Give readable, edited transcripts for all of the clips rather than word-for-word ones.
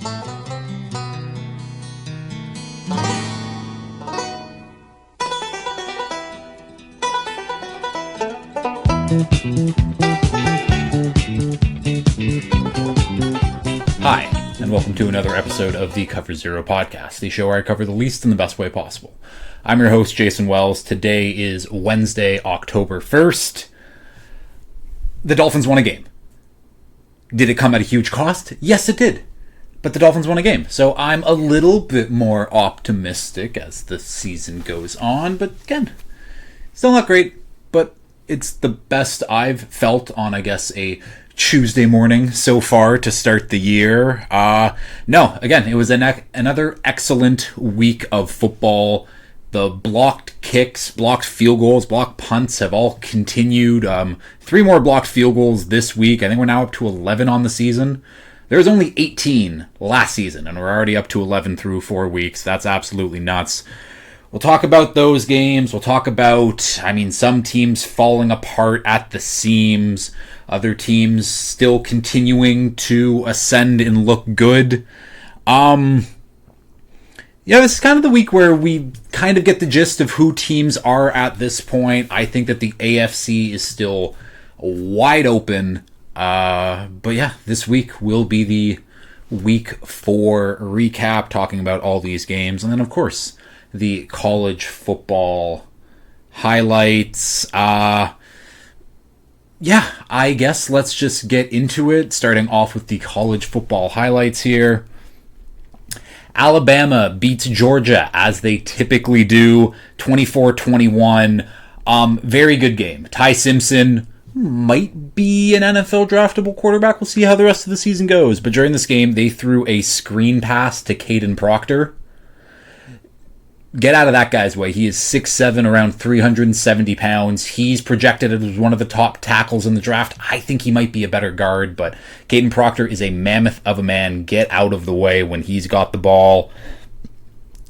Hi, and welcome to another episode of the Cover Zero podcast, the show where I cover the least in the best way possible. I'm your host, Jason Wells. Today is Wednesday, October 1st. The Dolphins won a game. Did it come at a huge cost? Yes, it did. But the Dolphins won a game, so I'm a little bit more optimistic as the season goes on. But again, still not great, but it's the best I've felt on, I guess, a Tuesday morning so far to start the year. Again, it was another excellent week of football. The blocked kicks, blocked field goals, blocked punts have all continued. 3 more blocked field goals this week. I think we're now up to 11 on the season. There was only 18 last season, and we're already up to 11 through 4 weeks. That's absolutely nuts. We'll talk about those games. We'll talk about, some teams falling apart at the seams. Other teams still continuing to ascend and look good. This is kind of the week where we kind of get the gist of who teams are at this point. I think that the AFC is still wide open. This week will be the week 4 recap, talking about all these games. And then, of course, the college football highlights. I guess let's just get into it, starting off with the college football highlights here. Alabama beats Georgia, as they typically do, 24-21. Very good game. Ty Simpson might be an NFL draftable quarterback. We'll see how the rest of the season goes. But during this game, they threw a screen pass to Caden Proctor. Get out of that guy's way. He is 6'7", around 370 pounds. He's projected as one of the top tackles in the draft. I think he might be a better guard, but Caden Proctor is a mammoth of a man. Get out of the way when he's got the ball.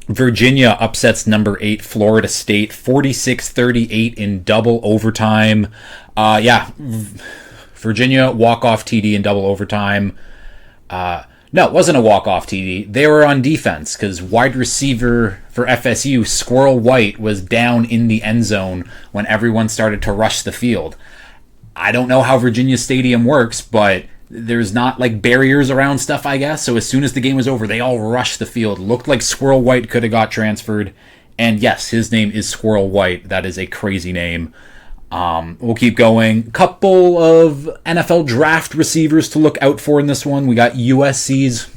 Virginia upsets number 8 Florida State 46-38 in double overtime. Virginia walk-off TD in double overtime. No, it wasn't a walk-off TD. They were on defense because wide receiver for FSU, Squirrel White, was down in the end zone when everyone started to rush the field. I don't know how Virginia Stadium works, but there's not barriers around stuff, I guess. So as soon as the game was over, they all rushed the field. Looked like Squirrel White could have got transferred. And yes, his name is Squirrel White. That is a crazy name. We'll keep going. Couple of NFL draft receivers to look out for in this one. We got USC's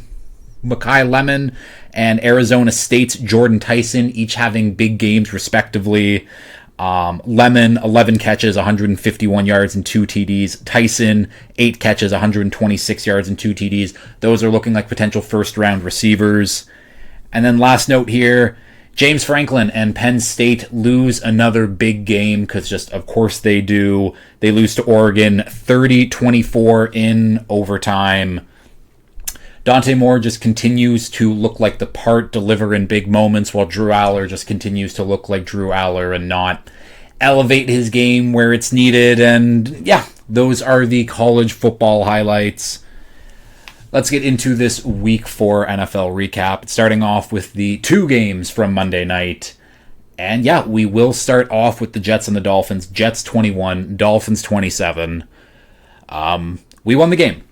Mekhi Lemon and Arizona State's Jordan Tyson, each having big games respectively. Lemon, 11 catches, 151 yards and 2 TDs. Tyson, 8 catches, 126 yards and 2 TDs. Those are looking like potential first-round receivers. And then last note here, James Franklin and Penn State lose another big game because of course they do. They lose to Oregon 30-24 in overtime. Dante Moore just continues to look like the part, deliver in big moments, while Drew Aller just continues to look like Drew Aller and not elevate his game where it's needed. And those are the college football highlights. Let's get into this Week 4 NFL recap, starting off with the 2 games from Monday night. And we will start off with the Jets and the Dolphins. Jets 21, Dolphins 27. We won the game.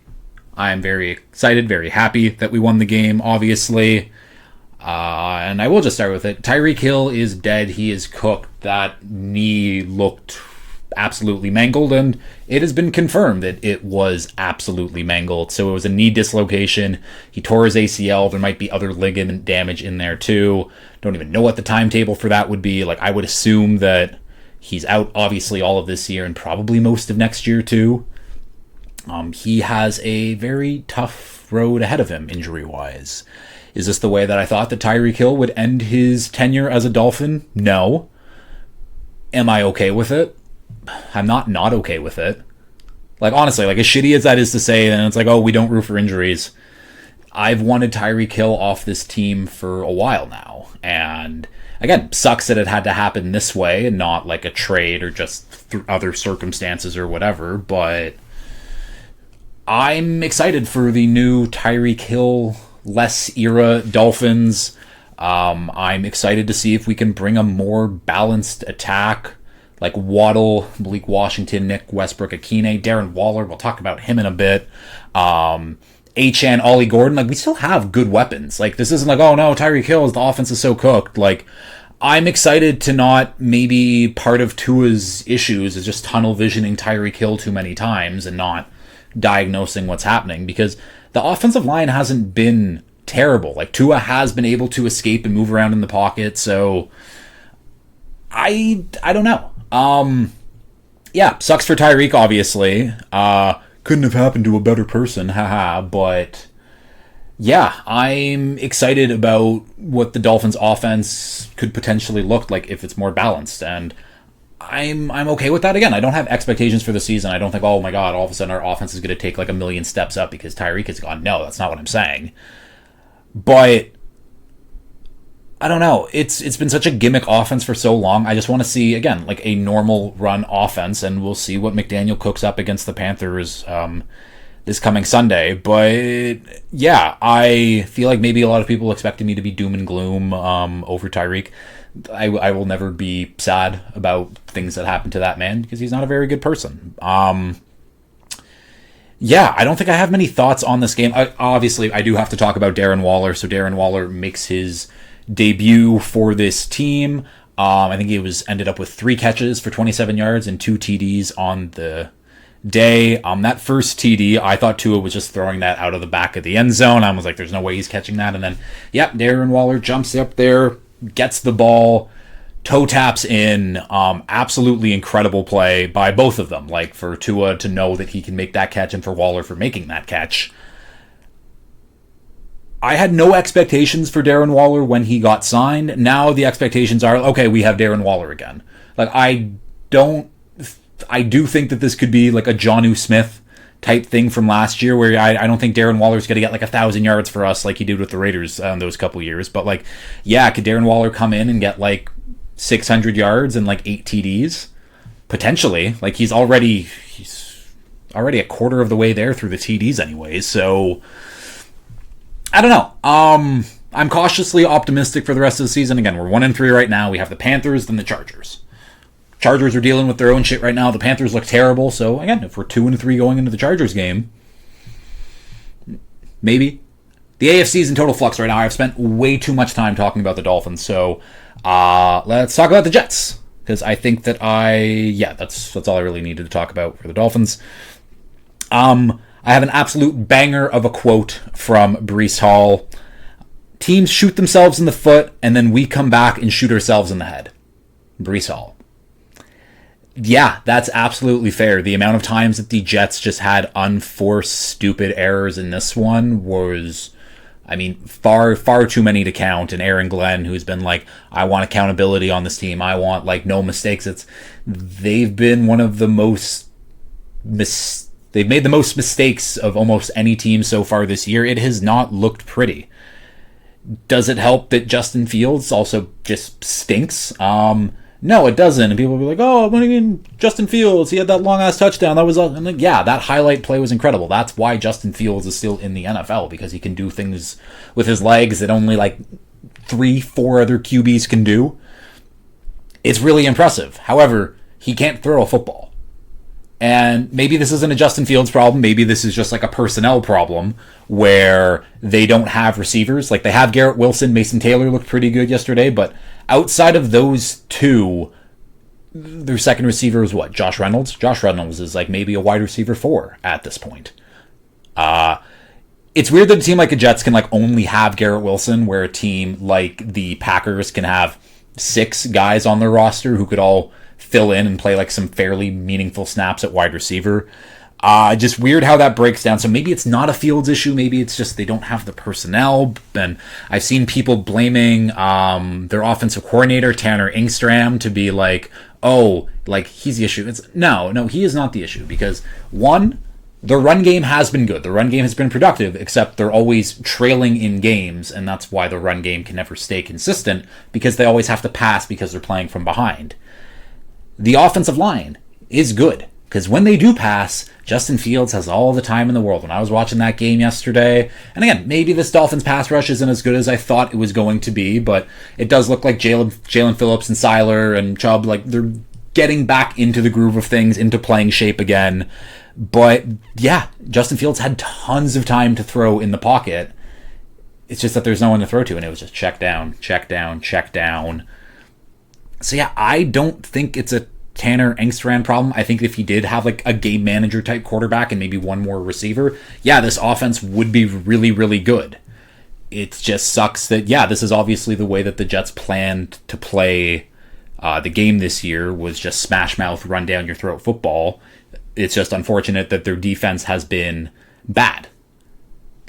I'm very excited, very happy that we won the game, obviously. And I will just start with it. Tyreek Hill is dead. He is cooked. That knee looked absolutely mangled, and it has been confirmed that it was absolutely mangled. So it was a knee dislocation. He tore his ACL. There might be other ligament damage in there too. Don't even know what the timetable for that would be. I would assume that he's out obviously all of this year and probably most of next year too. He has a very tough road ahead of him injury-wise. Is this the way that I thought that Tyreek Hill would end his tenure as a Dolphin? No. Am I okay with it? I'm not okay with it. Honestly, as shitty as that is to say, and it's we don't root for injuries. I've wanted Tyreek Hill off this team for a while now. And again, sucks that it had to happen this way and not a trade or just through other circumstances or whatever. But I'm excited for the new Tyreek Hill less era Dolphins. I'm excited to see if we can bring a more balanced attack, like Waddle, Malik Washington, Nick Westbrook-Akine, Darren Waller. We'll talk about him in a bit. Achane, Ollie Gordon. Like, we still have good weapons. Like, this isn't like, oh no, Tyreek Hill, the offense is so cooked. Like, I'm excited to not, maybe part of Tua's issues is just tunnel visioning Tyreek Hill too many times and not diagnosing what's happening, because the offensive line hasn't been terrible. Like, Tua has been able to escape and move around in the pocket, so I don't know. Yeah, sucks for Tyreek, obviously. Couldn't have happened to a better person, haha, but yeah, I'm excited about what the Dolphins' offense could potentially look like if it's more balanced, and I'm okay with that. Again, I don't have expectations for the season. I don't think, oh my god, all of a sudden our offense is going to take like a million steps up because Tyreek is gone. No, that's not what I'm saying. But I don't know. It's been such a gimmick offense for so long. I just want to see, again, like a normal run offense, and we'll see what McDaniel cooks up against the Panthers this coming Sunday. But yeah, I feel like maybe a lot of people expected me to be doom and gloom over Tyreek. I will never be sad about things that happen to that man because he's not a very good person. Yeah, I don't think I have many thoughts on this game. Obviously, I do have to talk about Darren Waller. So Darren Waller makes his debut for this team. I think he ended up with 3 catches for 27 yards and 2 TDs on the day. That first TD, I thought Tua was just throwing that out of the back of the end zone. I was like, there's no way he's catching that. And then, yep, Darren Waller jumps up there, gets the ball, toe taps in. Absolutely incredible play by both of them. Like, for Tua to know that he can make that catch and for Waller for making that catch. I had no expectations for Darren Waller when he got signed. Now the expectations are, okay, we have Darren Waller again. Like, I do think that this could be like a Jonnu Smith type thing from last year, where I don't think Darren Waller's going to get like 1,000 yards for us like he did with the Raiders those couple years. But like, yeah, could Darren Waller come in and get like 600 yards and like 8 TDs? Potentially. Like, he's already a quarter of the way there through the TDs anyways. So I don't know. I'm cautiously optimistic for the rest of the season. Again, we're 1-3 right now. We have the Panthers, then the Chargers. Chargers are dealing with their own shit right now. The Panthers look terrible. So again, if we're 2-3 going into the Chargers game, maybe. The AFC is in total flux right now. I've spent way too much time talking about the Dolphins. So let's talk about the Jets, because I think that that's all I really needed to talk about for the Dolphins. I have an absolute banger of a quote from Breece Hall. Teams shoot themselves in the foot, and then we come back and shoot ourselves in the head. Breece Hall. Yeah, that's absolutely fair. The amount of times that the Jets just had unforced, stupid errors in this one was, I mean, far, far too many to count. And Aaron Glenn, who's been like, I want accountability on this team. I want, like, no mistakes. They've been one of the most they've made the most mistakes of almost any team so far this year. It has not looked pretty. Does it help that Justin Fields also just stinks? No, it doesn't. And people will be like, oh, what do you mean Justin Fields? He had that long-ass touchdown. That was, I'm like, yeah, that highlight play was incredible. That's why Justin Fields is still in the NFL, because he can do things with his legs that only like 3-4 other QBs can do. It's really impressive. However, he can't throw a football. And maybe this isn't a Justin Fields problem. Maybe this is just like a personnel problem where they don't have receivers. Like, they have Garrett Wilson. Mason Taylor looked pretty good yesterday. But outside of those two, their second receiver is what? Josh Reynolds? Josh Reynolds is like maybe a wide receiver 4 at this point. It's weird that a team like the Jets can like only have Garrett Wilson, where a team like the Packers can have 6 guys on their roster who could all fill in and play like some fairly meaningful snaps at wide receiver. Just weird how that breaks down. So maybe it's not a Fields issue. Maybe it's just they don't have the personnel. And I've seen people blaming their offensive coordinator, Tanner Engstrom, to be like, oh, like he's the issue. No, he is not the issue. Because one, the run game has been good. The run game has been productive, except they're always trailing in games. And that's why the run game can never stay consistent, because they always have to pass because they're playing from behind. The offensive line is good. Because when they do pass, Justin Fields has all the time in the world. When I was watching that game yesterday, and again, maybe this Dolphins pass rush isn't as good as I thought it was going to be, but it does look like Jalen Phillips and Seiler and Chubb, like they're getting back into the groove of things, into playing shape again. But yeah, Justin Fields had tons of time to throw in the pocket. It's just that there's no one to throw to, and it was just check down, check down, check down. So yeah, I don't think it's a Tanner Engstrand problem. I think if he did have like a game manager type quarterback and maybe one more receiver, yeah, this offense would be really, really good. It just sucks that, yeah, this is obviously the way that the Jets planned to play the game this year, was just smash mouth, run down your throat football. It's just unfortunate that their defense has been bad.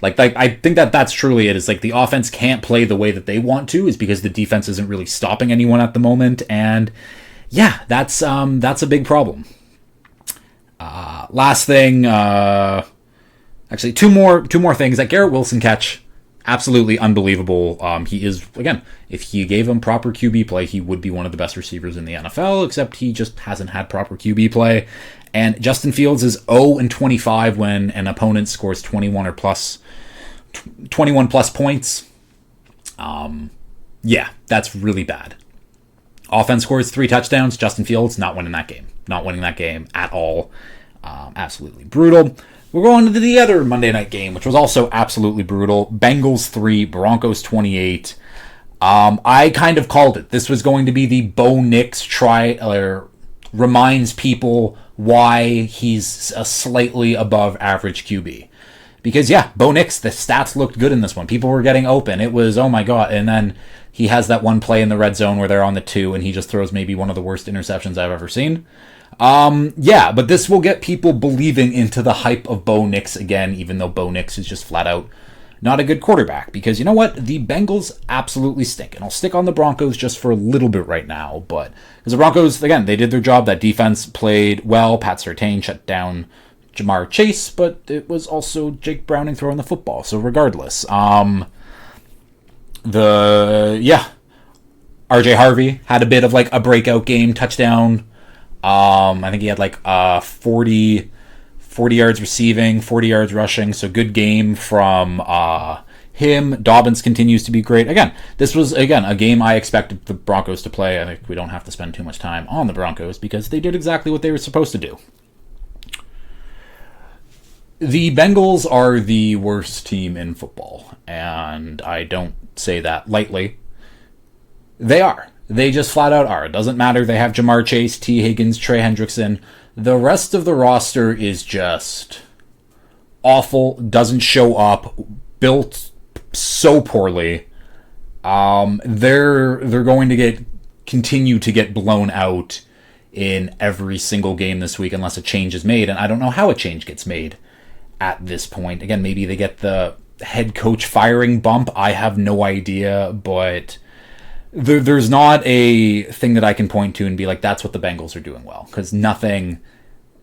Like I think that's truly it. Is like the offense can't play the way that they want to, is because the defense isn't really stopping anyone at the moment. And yeah, that's a big problem. Last thing, actually two more things. That Garrett Wilson catch, absolutely unbelievable. He is, again, if you gave him proper QB play, he would be one of the best receivers in the NFL, except he just hasn't had proper QB play. And Justin Fields is 0-25 when an opponent scores 21 plus points. Yeah, that's really bad. Offense scores 3 touchdowns. Justin Fields not winning that game. Not winning that game at all. Absolutely brutal. We're going to the other Monday night game, which was also absolutely brutal. Bengals 3, Broncos 28. I kind of called it. This was going to be the Bo Nix reminds people why he's a slightly above average QB. Because, yeah, Bo Nix, the stats looked good in this one. People were getting open. It was, oh my God. And then he has that one play in the red zone where they're on the 2, and he just throws maybe one of the worst interceptions I've ever seen. Yeah, but this will get people believing into the hype of Bo Nix again, even though Bo Nix is just flat out not a good quarterback. Because you know what? The Bengals absolutely stink. And I'll stick on the Broncos just for a little bit right now. But because the Broncos, again, they did their job. That defense played well. Pat Surtain shut down Jamar Chase, but it was also Jake Browning throwing the football. So regardless, RJ Harvey had a bit of like a breakout game, touchdown. I think he had like 40 yards receiving, 40 yards rushing. So good game from him. Dobbins continues to be great. Again, this was, a game I expected the Broncos to play. I think we don't have to spend too much time on the Broncos because they did exactly what they were supposed to do. The Bengals are the worst team in football, and I don't say that lightly. They are. They just flat out are. It doesn't matter. They have Jamar Chase, T. Higgins, Trey Hendrickson. The rest of the roster is just awful, doesn't show up, built so poorly. They're going to continue to get blown out in every single game this week unless a change is made, and I don't know how a change gets made at this point. Again, maybe they get the head coach firing bump. I have no idea, but there's not a thing that I can point to and be like, that's what the Bengals are doing well, because nothing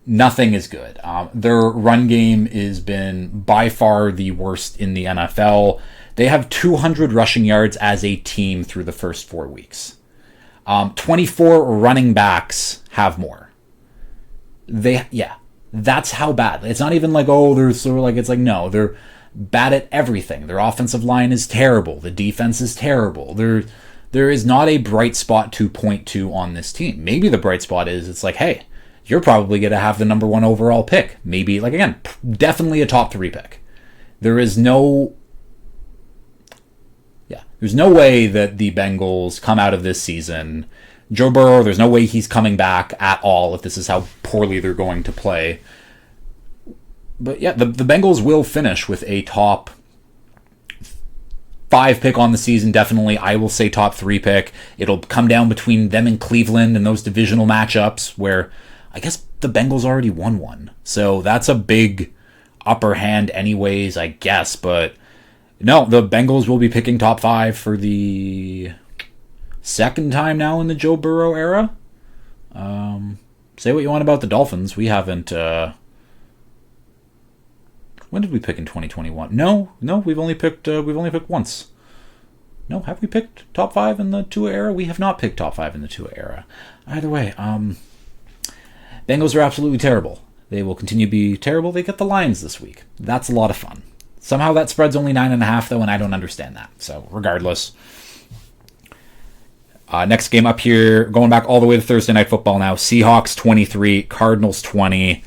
is good. Their run game has been by far the worst in the NFL. They have 200 rushing yards as a team through the first 4 weeks. 24 running backs have more. That's how bad. It's not even like, oh, they're sort of like, it's like, no, they're bad at everything. Their offensive line is terrible. The defense is terrible. There is not a bright spot to point to on this team. Maybe the bright spot is, it's like, hey, you're probably going to have the number 1 overall pick. Maybe, like, again, definitely a top 3 pick. There's no way that the Bengals come out of this season. Joe Burrow, there's no way he's coming back at all if this is how poorly they're going to play. But yeah, the Bengals will finish with a top 5 pick on the season, definitely. I will say top 3 pick. It'll come down between them and Cleveland and those divisional matchups where I guess the Bengals already won one. So that's a big upper hand anyways, I guess. But no, the Bengals will be picking top 5 for the second time now in the Joe Burrow era. Say what you want about the Dolphins. We haven't... when did we pick in 2021? No, we've only picked once. No, have we picked top 5 in the Tua era? We have not picked top 5 in the Tua era. Either way, Bengals are absolutely terrible. They will continue to be terrible. They get the Lions this week. That's a lot of fun. Somehow that spread's only 9.5 though, and I don't understand that. So regardless. Next game up here, going back all the way to Thursday Night Football now. Seahawks 23, Cardinals 20.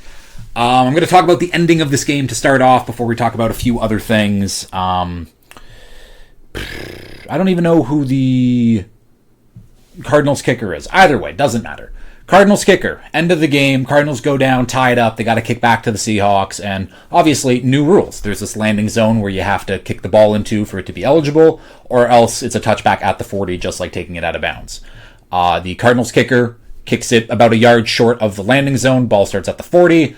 I'm going to talk about the ending of this game to start off before we talk about a few other things. I don't even know who the Cardinals kicker is. Either way, doesn't matter. Cardinals kicker, end of the game. Cardinals go down, tied up. They got to kick back to the Seahawks. And obviously, new rules. There's this landing zone where you have to kick the ball into for it to be eligible, or else it's a touchback at the 40, just like taking it out of bounds. The Cardinals kicker kicks it about a yard short of the landing zone. Ball starts at the 40,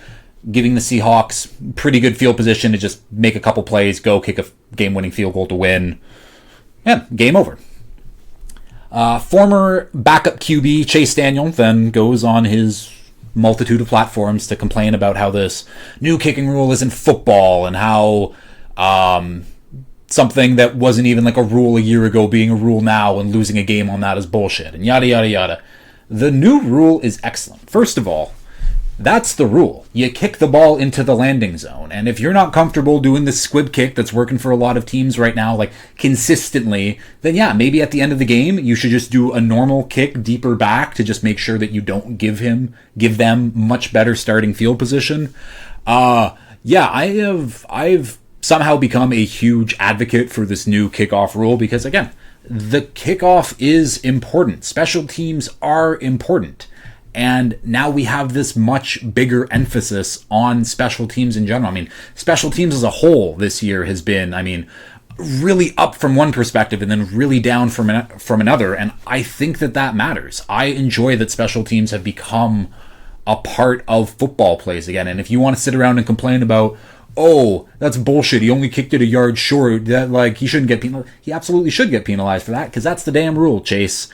giving the Seahawks pretty good field position to just make a couple plays, go kick a game-winning field goal to win. Yeah, game over. Former backup QB Chase Daniel then goes on his multitude of platforms to complain about how this new kicking rule isn't football and how something that wasn't even like a rule a year ago being a rule now and losing a game on that is bullshit and yada yada yada. The new rule is excellent. First of all, that's the rule. You kick the ball into the landing zone. And if you're not comfortable doing this squib kick that's working for a lot of teams right now, like consistently, then yeah, maybe at the end of the game, you should just do a normal kick deeper back to just make sure that you don't give them much better starting field position. I've somehow become a huge advocate for this new kickoff rule because again, the kickoff is important. Special teams are important. And now we have this much bigger emphasis on special teams in general. I mean, special teams as a whole this year has been, really up from one perspective and then really down from another. And I think that matters. I enjoy that special teams have become a part of football plays again. And if you want to sit around and complain about, oh, that's bullshit, he only kicked it a yard short, that like he shouldn't get penalized. He absolutely should get penalized for that because that's the damn rule, Chase.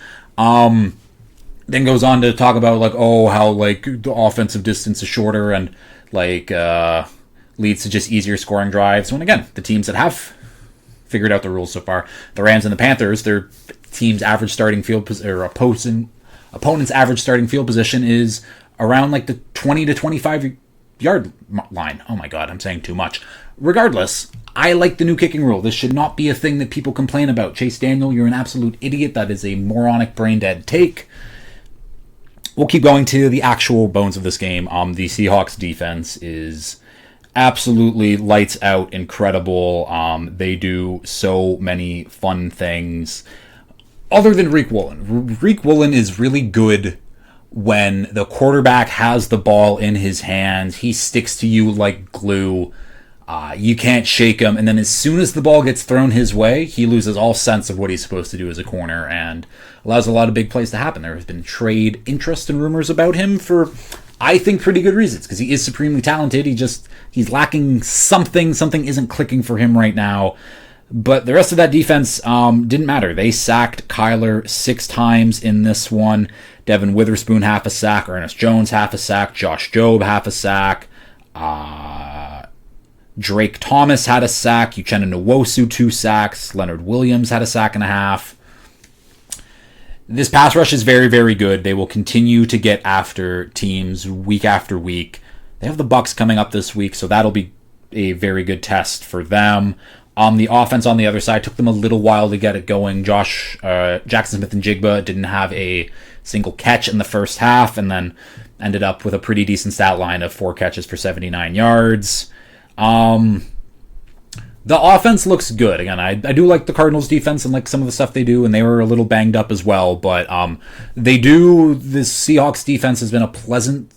Then goes on to talk about like, oh, how like the offensive distance is shorter and like leads to just easier scoring drives. When again, the teams that have figured out the rules so far, the Rams and the Panthers, their team's average starting field or opponent's average starting field position is around like the 20 to 25 yard line. Oh my God, I'm saying too much. Regardless, I like the new kicking rule. This should not be a thing that people complain about. Chase Daniel, you're an absolute idiot. That is a moronic brain dead take. We'll keep going to the actual bones of this game. The Seahawks defense is absolutely lights out, incredible. They do so many fun things. Other than Riq Woolen. Riq Woolen is really good when the quarterback has the ball in his hands. He sticks to you like glue. You can't shake him. And then as soon as the ball gets thrown his way, he loses all sense of what he's supposed to do as a corner and allows a lot of big plays to happen. There has been trade interest and rumors about him for, I think, pretty good reasons because he is supremely talented. He's lacking something. Something isn't clicking for him right now. But the rest of that defense didn't matter. They sacked Kyler 6 times in this one. Devin Witherspoon half a sack. Ernest Jones half a sack. Josh Jobe half a sack. Drake Thomas had a sack. Uchenna Nwosu 2 sacks. Leonard Williams had a sack and a half. This pass rush is very, very good. They will continue to get after teams week after week. They have the Bucs coming up this week, so that'll be a very good test for them. The offense on the other side took them a little while to get it going. Jackson Smith and Jigba didn't have a single catch in the first half and then ended up with a pretty decent stat line of 4 catches for 79 yards. The offense looks good. Again, I do like the Cardinals defense and like some of the stuff they do, and they were a little banged up as well, but this Seahawks defense has been a pleasant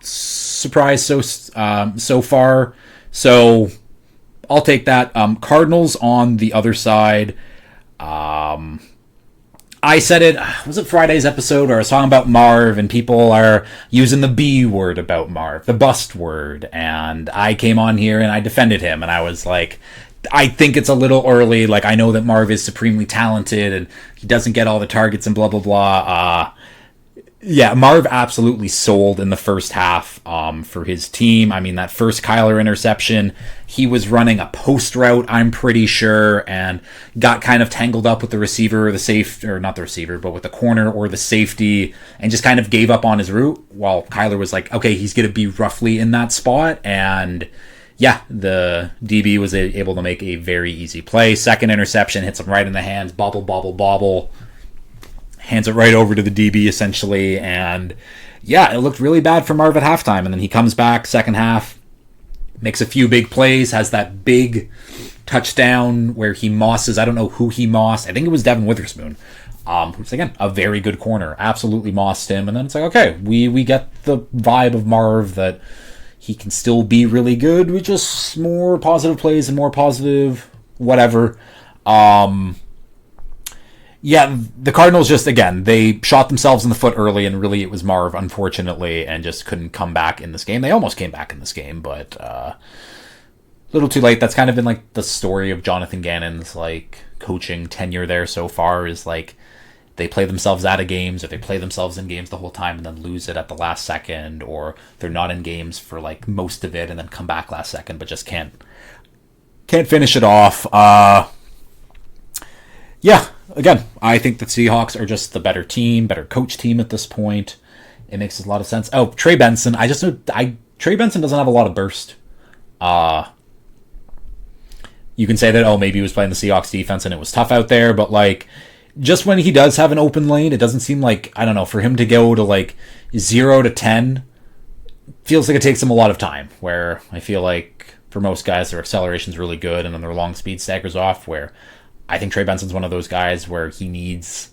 surprise so far. So I'll take that. Cardinals on the other side. I said it, was it Friday's episode where I was talking about Marv and people are using the B word about Marv, the bust word, and I came on here and I defended him and I was like, I think it's a little early. Like, I know that Marv is supremely talented and he doesn't get all the targets and blah, blah, blah. Yeah, Marv absolutely sold in the first half for his team. I mean, that first Kyler interception, he was running a post route, I'm pretty sure, and got kind of tangled up with the receiver or the safe, or not the receiver, but with the corner or the safety, and just kind of gave up on his route while Kyler was like, okay, he's going to be roughly in that spot. And yeah, the DB was able to make a very easy play. Second interception hits him right in the hands, bobble, bobble, bobble. Hands it right over to the DB, essentially. And yeah, it looked really bad for Marv at halftime. And then he comes back, second half, makes a few big plays, has that big touchdown where he mosses, I don't know who he mossed. I think it was Devin Witherspoon, who's, again, a very good corner. Absolutely mossed him. And then it's like, okay, we get the vibe of Marv that he can still be really good with just more positive plays and more positive whatever. Yeah, the Cardinals just, again, they shot themselves in the foot early, and really it was Marv, unfortunately, and just couldn't come back in this game. They almost came back in this game, but a little too late. That's kind of been like the story of Jonathan Gannon's like coaching tenure there so far, is like they play themselves out of games, or they play themselves in games the whole time and then lose it at the last second, or they're not in games for like most of it and then come back last second but just can't finish it off. Yeah, again, I think the Seahawks are just the better team, better coach team at this point. It makes a lot of sense. Oh, Trey Benson. I just know Trey Benson doesn't have a lot of burst. You can say that, oh, maybe he was playing the Seahawks defense and it was tough out there, but like, just when he does have an open lane, it doesn't seem like, I don't know, for him to go to like 0 to 10 feels like it takes him a lot of time, where I feel like for most guys their acceleration's really good and then their long speed staggers off, where I think Trey Benson's one of those guys where he needs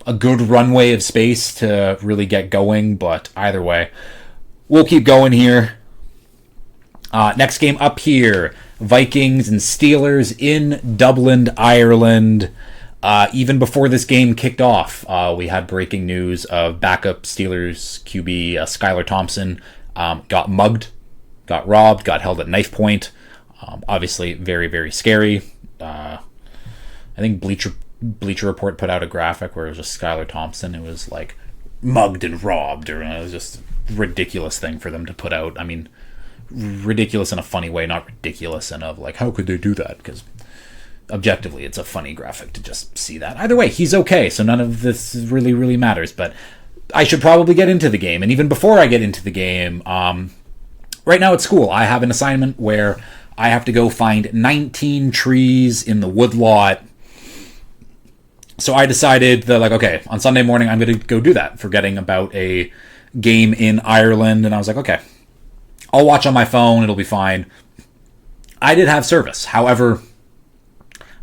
a good runway of space to really get going, but either way, we'll keep going here. Next game up here, Vikings and Steelers in Dublin, Ireland. Even before this game kicked off, we had breaking news of backup Steelers QB Skylar Thompson got mugged, got robbed, got held at knife point. Obviously very, very scary. I think Bleacher Report put out a graphic where it was just Skylar Thompson. It was like mugged and robbed, or it was just a ridiculous thing for them to put out. I mean, ridiculous in a funny way, not ridiculous in of like, how could they do that? Because objectively, it's a funny graphic to just see that. Either way, he's okay, so none of this really, really matters. But I should probably get into the game. And even before I get into the game, right now at school, I have an assignment where I have to go find 19 trees in the woodlot. So I decided that, like, okay, on Sunday morning, I'm going to go do that, forgetting about a game in Ireland. And I was like, okay, I'll watch on my phone. It'll be fine. I did have service. However,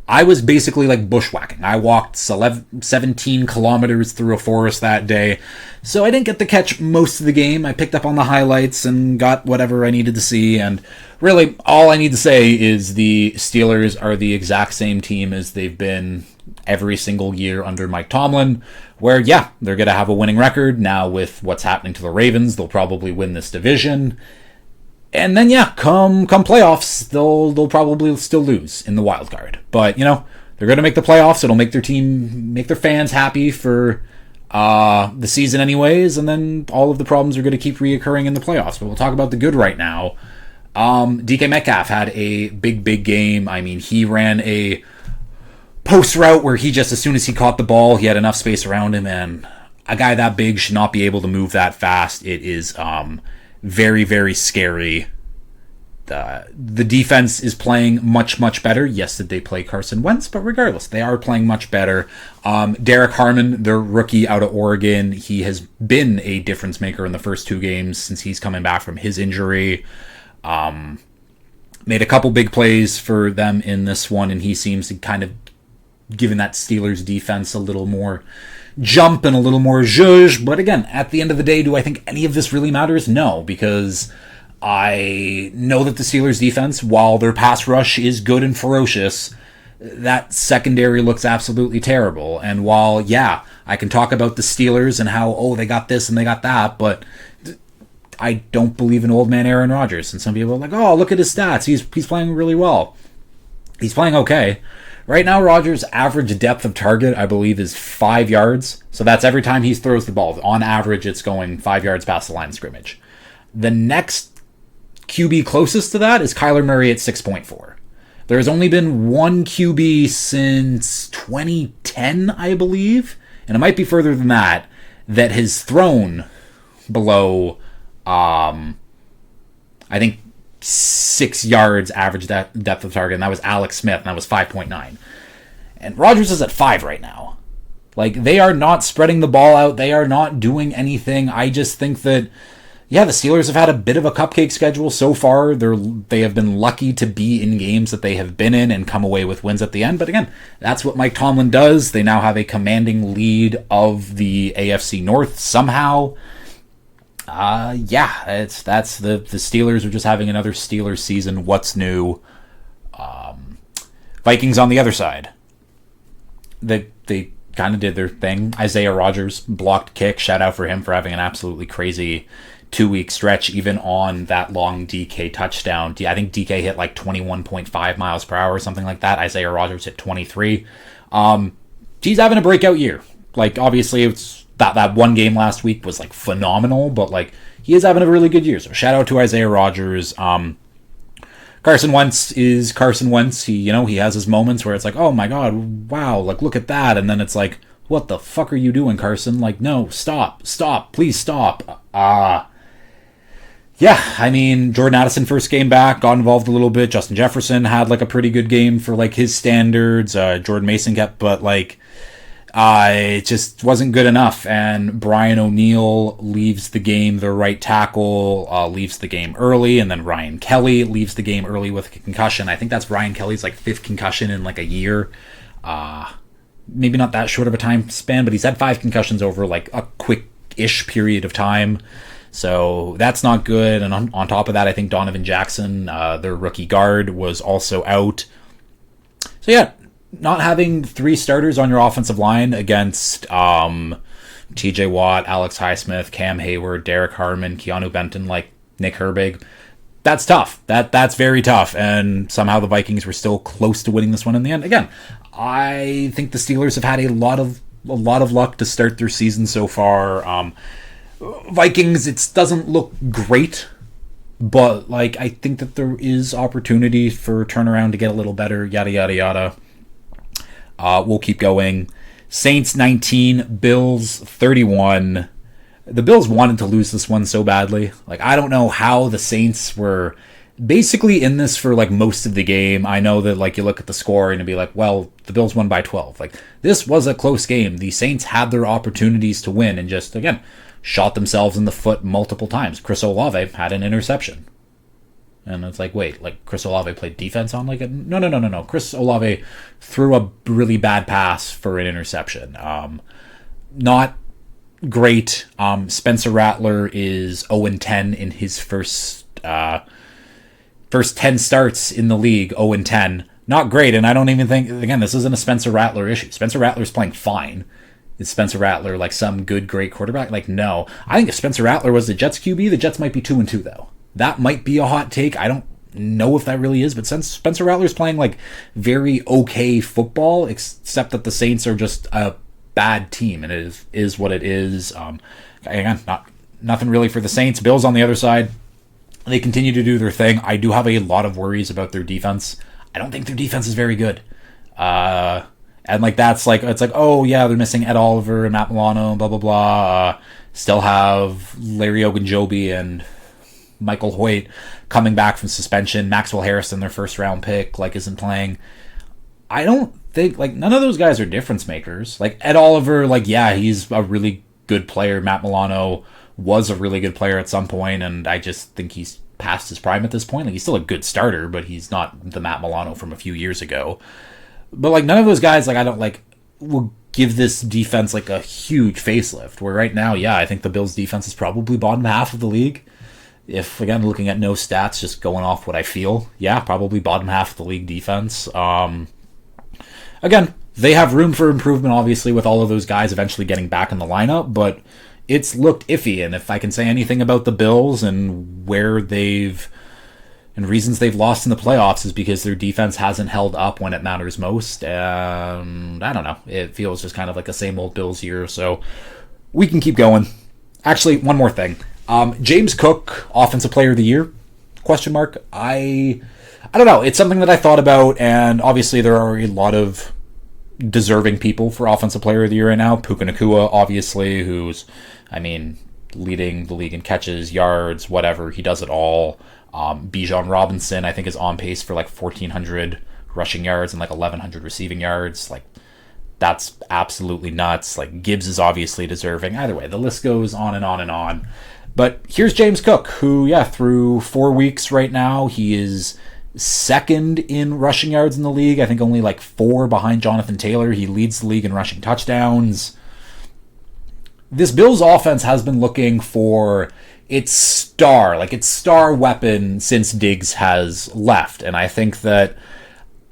I was basically like bushwhacking. I walked 17 kilometers through a forest that day. So I didn't get to catch most of the game. I picked up on the highlights and got whatever I needed to see. And really, all I need to say is the Steelers are the exact same team as they've been every single year under Mike Tomlin, where, yeah, they're going to have a winning record. Now with what's happening to the Ravens, they'll probably win this division. And then, yeah, come playoffs, they'll probably still lose in the wild card. But, you know, they're going to make the playoffs. It'll make their fans happy for the season anyways. And then all of the problems are going to keep reoccurring in the playoffs. But we'll talk about the good right now. DK Metcalf had a big game. I mean, he ran a post route where he just, as soon as he caught the ball, he had enough space around him. And a guy that big should not be able to move that fast. It is very, very scary. The defense is playing much better. Yes, did they play Carson Wentz? But regardless, they are playing much better. Derek Harmon, their rookie out of Oregon, he has been a difference maker in the first two games since he's coming back from his injury. Made a couple big plays for them in this one, and he seems to kind of given that Steelers defense a little more jump and a little more zhuzh. But again, at the end of the day, do I think any of this really matters? No, because I know that the Steelers defense, while their pass rush is good and ferocious, that secondary looks absolutely terrible. And while, yeah, I can talk about the Steelers and how, oh, they got this and they got that, but I don't believe in old man Aaron Rodgers. And some people are like, oh, look at his stats. He's playing really well. He's playing okay. Right now, Rodgers' average depth of target, I believe, is 5 yards. So that's every time he throws the ball. On average, it's going 5 yards past the line of scrimmage. The next QB closest to that is Kyler Murray at 6.4. There has only been one QB since 2010, I believe, and it might be further than that has thrown below, I think, 6 yards average depth of target, and that was Alex Smith, and that was 5.9. And Rodgers is at 5 right now. Like, they are not spreading the ball out. They are not doing anything. I just think that, yeah, the Steelers have had a bit of a cupcake schedule so far. They have been lucky to be in games that they have been in and come away with wins at the end. But again, that's what Mike Tomlin does. They now have a commanding lead of the AFC North somehow. That's the Steelers are just having another Steelers season. What's new? Vikings on the other side. They kind of did their thing. Isaiah Rodgers blocked kick. Shout out for him for having an absolutely crazy 2-week stretch, even on that long DK touchdown. I think DK hit like 21.5 miles per hour or something like that. Isaiah Rodgers hit 23. He's having a breakout year. Like, obviously, it's that one game last week was like phenomenal, but like he is having a really good year. So shout out to Isaiah Rodgers. Carson Wentz is Carson Wentz. He has his moments where it's like, oh my god, wow, like look at that, and then it's like, what the fuck are you doing, Carson? Like, no, stop, please stop. Yeah, I mean, Jordan Addison first game back, got involved a little bit. Justin Jefferson had like a pretty good game for like his standards. Jordan Mason kept, but like, it just wasn't good enough. And Brian O'Neill leaves the game. The right tackle leaves the game early, and then Ryan Kelly leaves the game early with a concussion. I think that's Ryan Kelly's like 5th concussion in like a year. Maybe not that short of a time span, but he's had 5 concussions over like a quick-ish period of time. So that's not good. And on top of that, I think Donovan Jackson, their rookie guard, was also out. So yeah, not having 3 starters on your offensive line against TJ Watt, Alex Highsmith, Cam Hayward, Derek Harmon, Keanu Benton, like Nick Herbig, that's tough. That's very tough. And somehow the Vikings were still close to winning this one in the end. Again, I think the Steelers have had a lot of luck to start their season so far. Vikings, it doesn't look great, but like I think that there is opportunity for turnaround to get a little better. Yada yada yada. We'll keep going. Saints 19, Bills 31. The Bills wanted to lose this one so badly. Like, I don't know how the Saints were basically in this for like most of the game. I know that like you look at the score and it'd be like, well, the Bills won by 12. Like, this was a close game. The Saints had their opportunities to win and just, again, shot themselves in the foot multiple times. Chris Olave had an interception. And it's like, wait, like Chris Olave played defense on like a... No. Chris Olave threw a really bad pass for an interception. Not great. Spencer Rattler is 0-10 in his first 10 starts in the league, 0-10. Not great, and I don't even think... Again, this isn't a Spencer Rattler issue. Spencer Rattler's playing fine. Is Spencer Rattler like some good, great quarterback? Like, no. I think if Spencer Rattler was the Jets QB, the Jets might be 2-2, though. That might be a hot take. I don't know if that really is, but since Spencer Rattler's playing like very okay football, except that the Saints are just a bad team, and it is what it is. Again, nothing really for the Saints. Bills on the other side, they continue to do their thing. I do have a lot of worries about their defense. I don't think their defense is very good. And like that's like it's like, oh yeah, they're missing Ed Oliver and Matt Milano, blah blah blah. Still have Larry Ogunjobi and Michael Hoyt coming back from suspension. Maxwell Harrison, their first round pick, like isn't playing. I don't think like none of those guys are difference makers. Like Ed Oliver, like yeah, he's a really good player. Matt Milano was a really good player at some point, and I just think he's past his prime at this point. Like he's still a good starter, but he's not the Matt Milano from a few years ago. But like none of those guys, like I don't like will give this defense like a huge facelift. Where right now, yeah, I think the Bills defense is probably bottom half of the league. If, again, looking at no stats, just going off what I feel, yeah, probably bottom half of the league defense. Again, they have room for improvement, obviously, with all of those guys eventually getting back in the lineup, but it's looked iffy. And if I can say anything about the Bills and where they've And reasons they've lost in the playoffs is because their defense hasn't held up when it matters most. And I don't know. It feels just kind of like the same old Bills year. So we can keep going. Actually, one more thing. James Cook, Offensive Player of the Year? Question mark. I don't know. It's something that I thought about, and obviously there are a lot of deserving people for Offensive Player of the Year right now. Puka Nacua, obviously, who's, leading the league in catches, yards, whatever. He does it all. Bijan Robinson, I think, is on pace for like 1,400 rushing yards and like 1,100 receiving yards. Like, that's absolutely nuts. Like, Gibbs is obviously deserving. Either way, the list goes on and on and on. But here's James Cook, who, through 4 weeks right now, he is second in rushing yards in the league. I think only like 4 behind Jonathan Taylor. He leads the league in rushing touchdowns. This Bills offense has been looking for its star weapon since Diggs has left. And I think that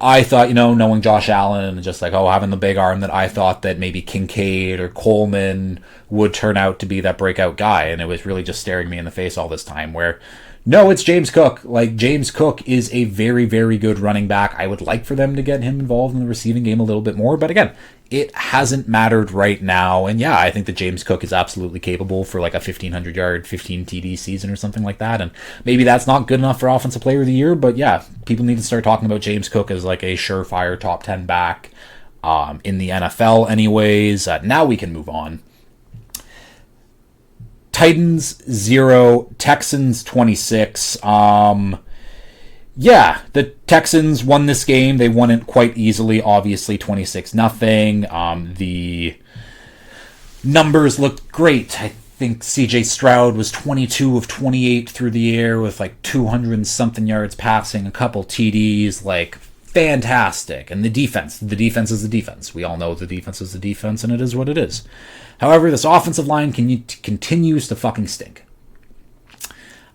I thought, knowing Josh Allen and just like, having the big arm, that I thought that maybe Kincaid or Coleman would turn out to be that breakout guy. And it was really just staring me in the face all this time where, no, it's James Cook. Like, James Cook is a very, very good running back. I would like for them to get him involved in the receiving game a little bit more. But again, it hasn't mattered right now. And yeah, I think that James Cook is absolutely capable for like a 1,500-yard, 15 TD season or something like that. And maybe that's not good enough for Offensive Player of the Year. But yeah, people need to start talking about James Cook as like a surefire top 10 back in the NFL anyways. Now we can move on. Titans 0, Texans 26. The Texans won this game. They won it quite easily, obviously 26-0. The numbers looked great. I think CJ Stroud was 22 of 28 through the air with like 200 and something yards passing, a couple TDs, like fantastic. And the defense is the defense. We all know the defense is the defense, and it is what it is. However, this offensive line continues to fucking stink.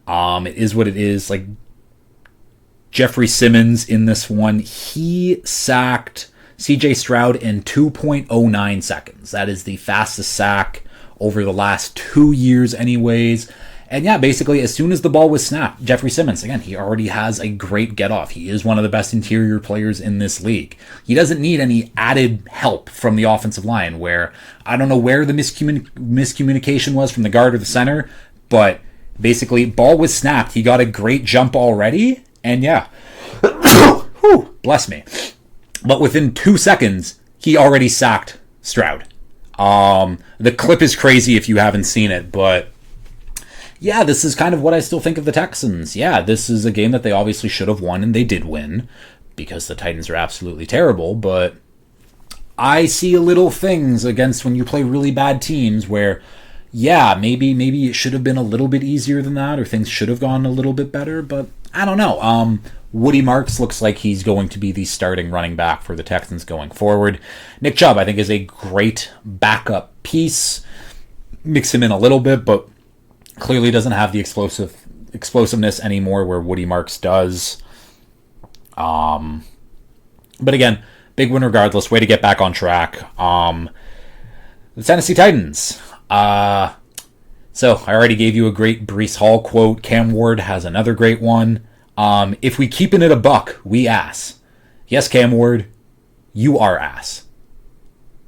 It is what it is. Like, Jeffrey Simmons in this one, he sacked CJ Stroud in 2.09 seconds. That is the fastest sack over the last 2 years anyways. And yeah, basically, as soon as the ball was snapped, Jeffrey Simmons, again, he already has a great get-off. He is one of the best interior players in this league. He doesn't need any added help from the offensive line, where I don't know where the miscommunication was from the guard or the center, but basically, ball was snapped. He got a great jump already, and yeah. Whew, bless me. But within 2 seconds, he already sacked Stroud. The clip is crazy if you haven't seen it, but yeah, this is kind of what I still think of the Texans. Yeah, this is a game that they obviously should have won, and they did win, because the Titans are absolutely terrible, but I see little things against when you play really bad teams where, yeah, maybe it should have been a little bit easier than that, or things should have gone a little bit better, but I don't know. Woody Marks looks like he's going to be the starting running back for the Texans going forward. Nick Chubb, I think, is a great backup piece. Mix him in a little bit, but clearly doesn't have the explosiveness anymore where Woody Marks does. But again, big win regardless. Way to get back on track. The Tennessee Titans. So I already gave you a great Breece Hall quote. Cam Ward has another great one. If we keeping it a buck, we ass. Yes, Cam Ward, you are ass.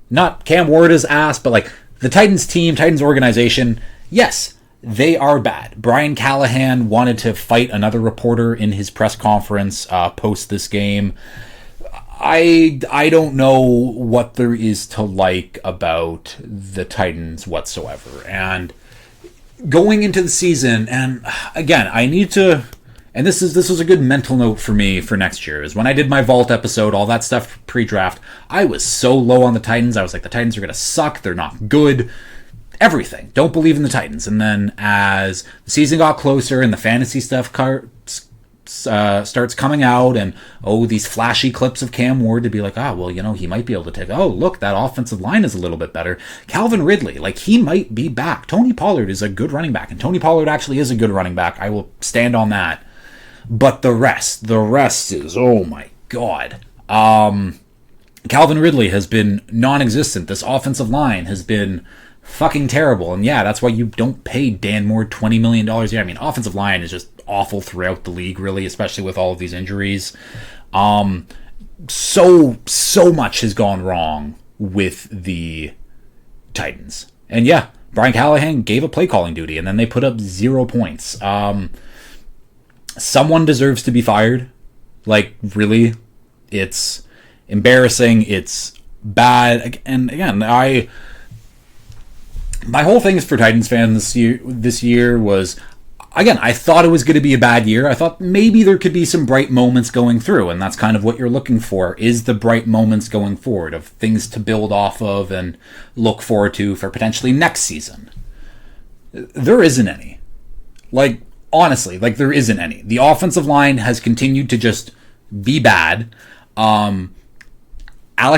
Not Cam Ward is ass, but like the Titans team, Titans organization, yes, they are bad. Brian Callahan wanted to fight another reporter in his press conference post this game. I don't know what there is to like about the Titans whatsoever. And going into the season, and again, I need to, and this was a good mental note for me for next year, is when I did my Vault episode, all that stuff pre-draft, I was so low on the Titans. I was like, the Titans are going to suck. They're not good. Everything. Don't believe in the Titans. And then as the season got closer and the fantasy stuff starts coming out, and these flashy clips of Cam Ward to be like, he might be able to take, look, that offensive line is a little bit better. Calvin Ridley, like, he might be back. Tony Pollard is a good running back, and Tony Pollard actually is a good running back. I will stand on that. But the rest is, oh my God. Calvin Ridley has been non-existent. This offensive line has been fucking terrible. And yeah, that's why you don't pay Dan Moore $20 million a year. I mean, offensive line is just awful throughout the league, really, especially with all of these injuries. So much has gone wrong with the Titans. And yeah, Brian Callahan gave a play calling duty, and then they put up 0 points. Someone deserves to be fired. Like, really, it's embarrassing. It's bad. And again, my whole thing for Titans fans this year was, again, I thought it was going to be a bad year. I thought maybe there could be some bright moments going through, and that's kind of what you're looking for, is the bright moments going forward of things to build off of and look forward to for potentially next season. There isn't any. Like, honestly, like, there isn't any. The offensive line has continued to just be bad. Alec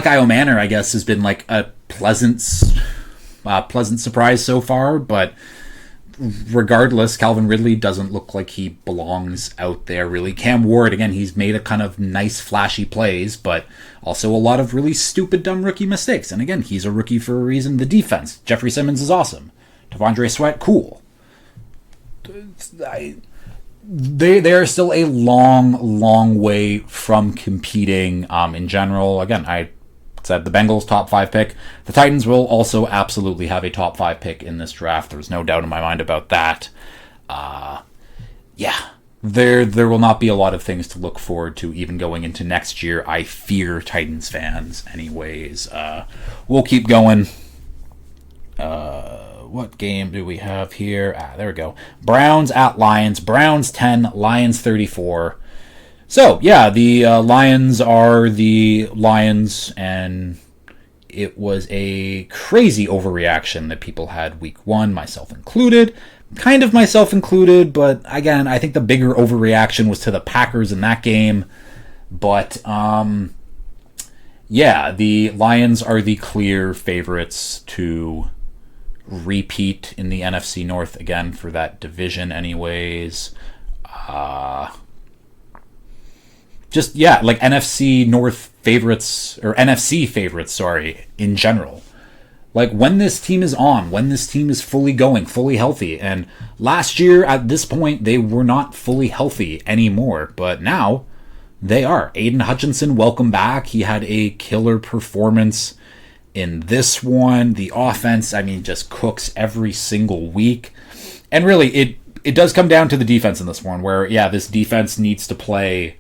Iomanor, I guess, has been like a pleasant surprise so far, but regardless, Calvin Ridley doesn't look like he belongs out there, really. Cam Ward, again, he's made a kind of nice, flashy plays, but also a lot of really stupid, dumb rookie mistakes. And again, he's a rookie for a reason. The defense, Jeffrey Simmons is awesome. T'Vondre Sweat, cool. They are still a long way from competing in general. Again, I said the Bengals top 5 pick. The Titans will also absolutely have a top 5 pick in this draft. There's no doubt in my mind about that. Yeah, there will not be a lot of things to look forward to even going into next year. I fear, Titans fans. Anyways, we'll keep going. What game do we have here? There we go. Browns at Lions. Browns 10, Lions 34. So, yeah, the Lions are the Lions, and it was a crazy overreaction that people had week 1, myself included. Kind of myself included, but again, I think the bigger overreaction was to the Packers in that game. But, yeah, the Lions are the clear favorites to repeat in the NFC North again for that division anyways. Just, yeah, like NFC North favorites, or NFC favorites, sorry, in general. Like, when this team is on, when this team is fully going, fully healthy, and last year at this point they were not fully healthy anymore, but now they are. Aiden Hutchinson, welcome back. He had a killer performance in this one. The offense, I mean, just cooks every single week. And really, it does come down to the defense in this one, where, yeah, this defense needs to play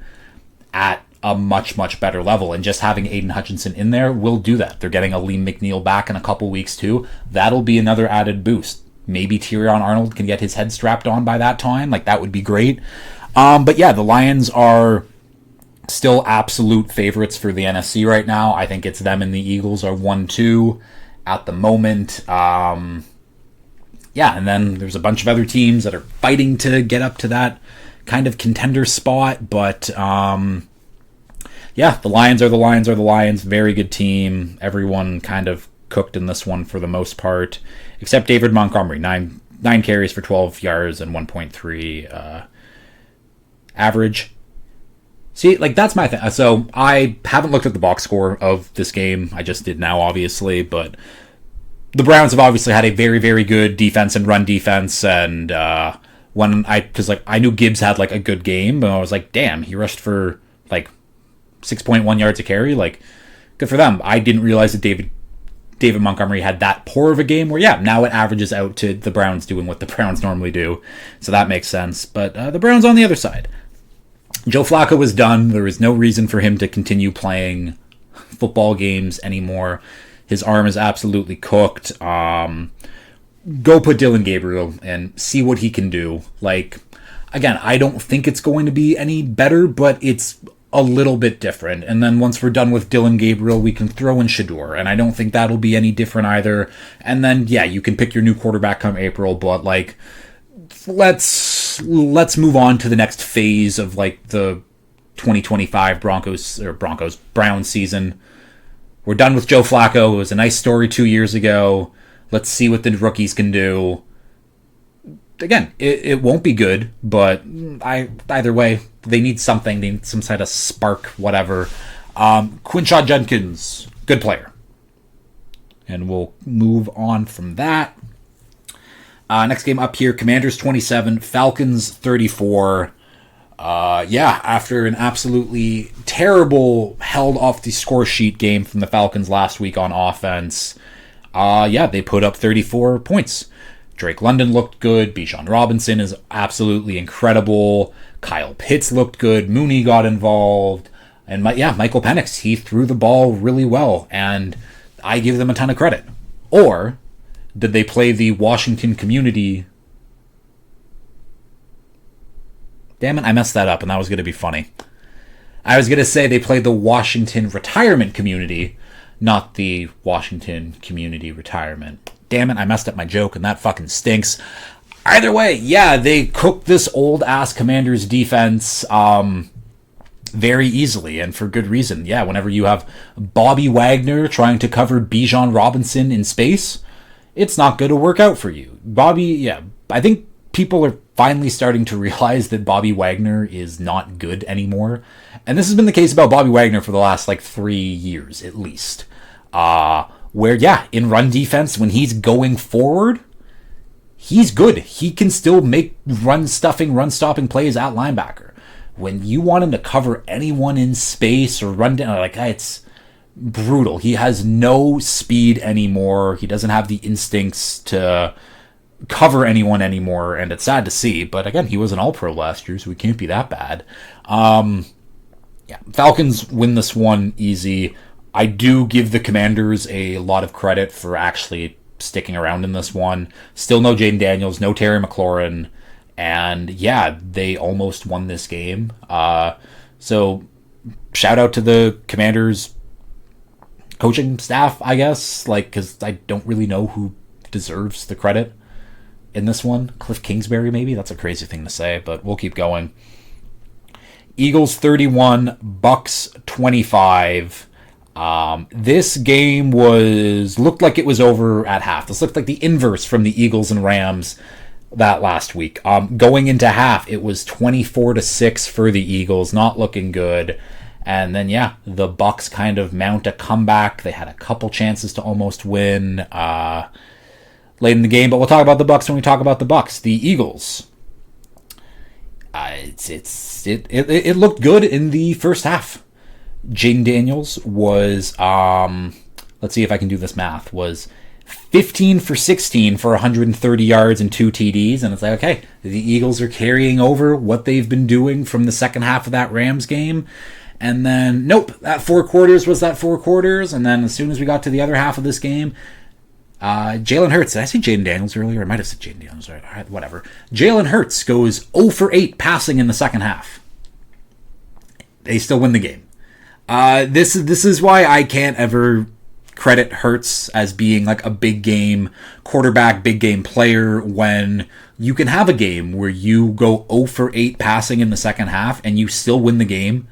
at a much better level, and just having Aiden Hutchinson in there will do that. They're getting Aleem McNeil back in a couple weeks too. That'll be another added boost. Maybe Tyrion Arnold can get his head strapped on by that time. Like, that would be great. But yeah, the Lions are still absolute favorites for the NFC right now. I think it's them and the Eagles are 1-2 at the moment. Yeah, and then there's a bunch of other teams that are fighting to get up to that kind of contender spot, but yeah, the Lions are the Lions. Very good team. Everyone kind of cooked in this one for the most part, except David Montgomery. 9 carries for 12 yards and 1.3 average. See, like, that's my thing. So I haven't looked at the box score of this game. I just did now, obviously, but the Browns have obviously had a very good defense and run defense, and because I knew Gibbs had like a good game, and I was like, damn, he rushed for like 6.1 yards a carry. Like, good for them. I didn't realize that David Montgomery had that poor of a game, where, yeah, now it averages out to the Browns doing what the Browns normally do. So that makes sense. But the Browns on the other side. Joe Flacco was done. There was no reason for him to continue playing football games anymore. His arm is absolutely cooked. Go put Dylan Gabriel and see what he can do. Like, again, I don't think it's going to be any better, but it's a little bit different. And then once we're done with Dylan Gabriel, we can throw in Shador, and I don't think that'll be any different either. And then, yeah, you can pick your new quarterback come April, but like, let's move on to the next phase of like the 2025 Browns season. We're done with Joe Flacco. It was a nice story 2 years ago. Let's see what the rookies can do. Again, it won't be good, but either way, they need something. They need some kind of spark, whatever. Quinshaw Judkins, good player. and we'll move on from that. Next game up here, Commanders 27, Falcons 34. After an absolutely terrible held off the score sheet game from the Falcons last week on offense, they put up 34 points. Drake London looked good. Bijan Robinson is absolutely incredible. Kyle Pitts looked good. Mooney got involved. And Michael Penix, he threw the ball really well, and I give them a ton of credit. Or did they play the Washington community? Damn it, I messed that up, and that was going to be funny. I was going to say they played the Washington retirement community, not the Washington community retirement. Damn it, I messed up my joke, and that fucking stinks. Either way, they cooked this old-ass Commanders defense very easily, and for good reason. Whenever you have Bobby Wagner trying to cover Bijan Robinson in space, it's not going to work out for you. I think people are finally starting to realize that Bobby Wagner is not good anymore. And this has been the case about Bobby Wagner for the last 3 years at least. In run defense, when he's going forward, he's good. He can still make run-stopping plays at linebacker. When you want him to cover anyone in space or run down, it's brutal. He has no speed anymore. He doesn't have the instincts to cover anyone anymore, and it's sad to see. But again, he was an All-Pro last year, so he can't be that bad. Falcons win this one easy. I do give the Commanders a lot of credit for actually sticking around in this one. Still no Jaden Daniels, no Terry McLaurin, and they almost won this game. So shout out to the Commanders coaching staff, I guess, because I don't really know who deserves the credit in this one. Cliff Kingsbury, maybe? That's a crazy thing to say, but we'll keep going. Eagles 31, Bucks 25. This game looked like it was over at half. This looked like the inverse from the Eagles and Rams that last week. Going into half, it was 24-6 for the Eagles, not looking good. And then, the Bucks kind of mount a comeback. They had a couple chances to almost win late in the game, but we'll talk about the Bucks when we talk about the Bucks. The Eagles, it looked good in the first half. Jaden Daniels was, let's see if I can do this math, was 15 for 16 for 130 yards and 2 TDs. And it's okay, the Eagles are carrying over what they've been doing from the second half of that Rams game. And then, that 4 quarters was that 4 quarters. And then as soon as we got to the other half of this game, Jalen Hurts, did I say Jaden Daniels earlier? I might have said Jaden Daniels, right? Whatever. Jalen Hurts goes 0 for 8 passing in the second half. They still win the game. This is why I can't ever credit Hurts as being a big game quarterback, big game player, when you can have a game where you go 0 for 8 passing in the second half and you still win the game,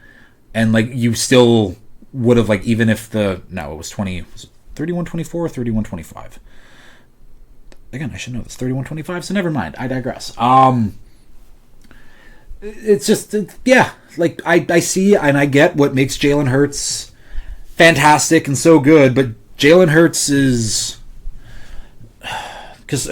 and you still would have even if it was 31-24 or 31-25. Again, I should know this. 31-25, so never mind. I digress. It's just, I see and I get what makes Jalen Hurts fantastic and so good, but Jalen Hurts is... Because,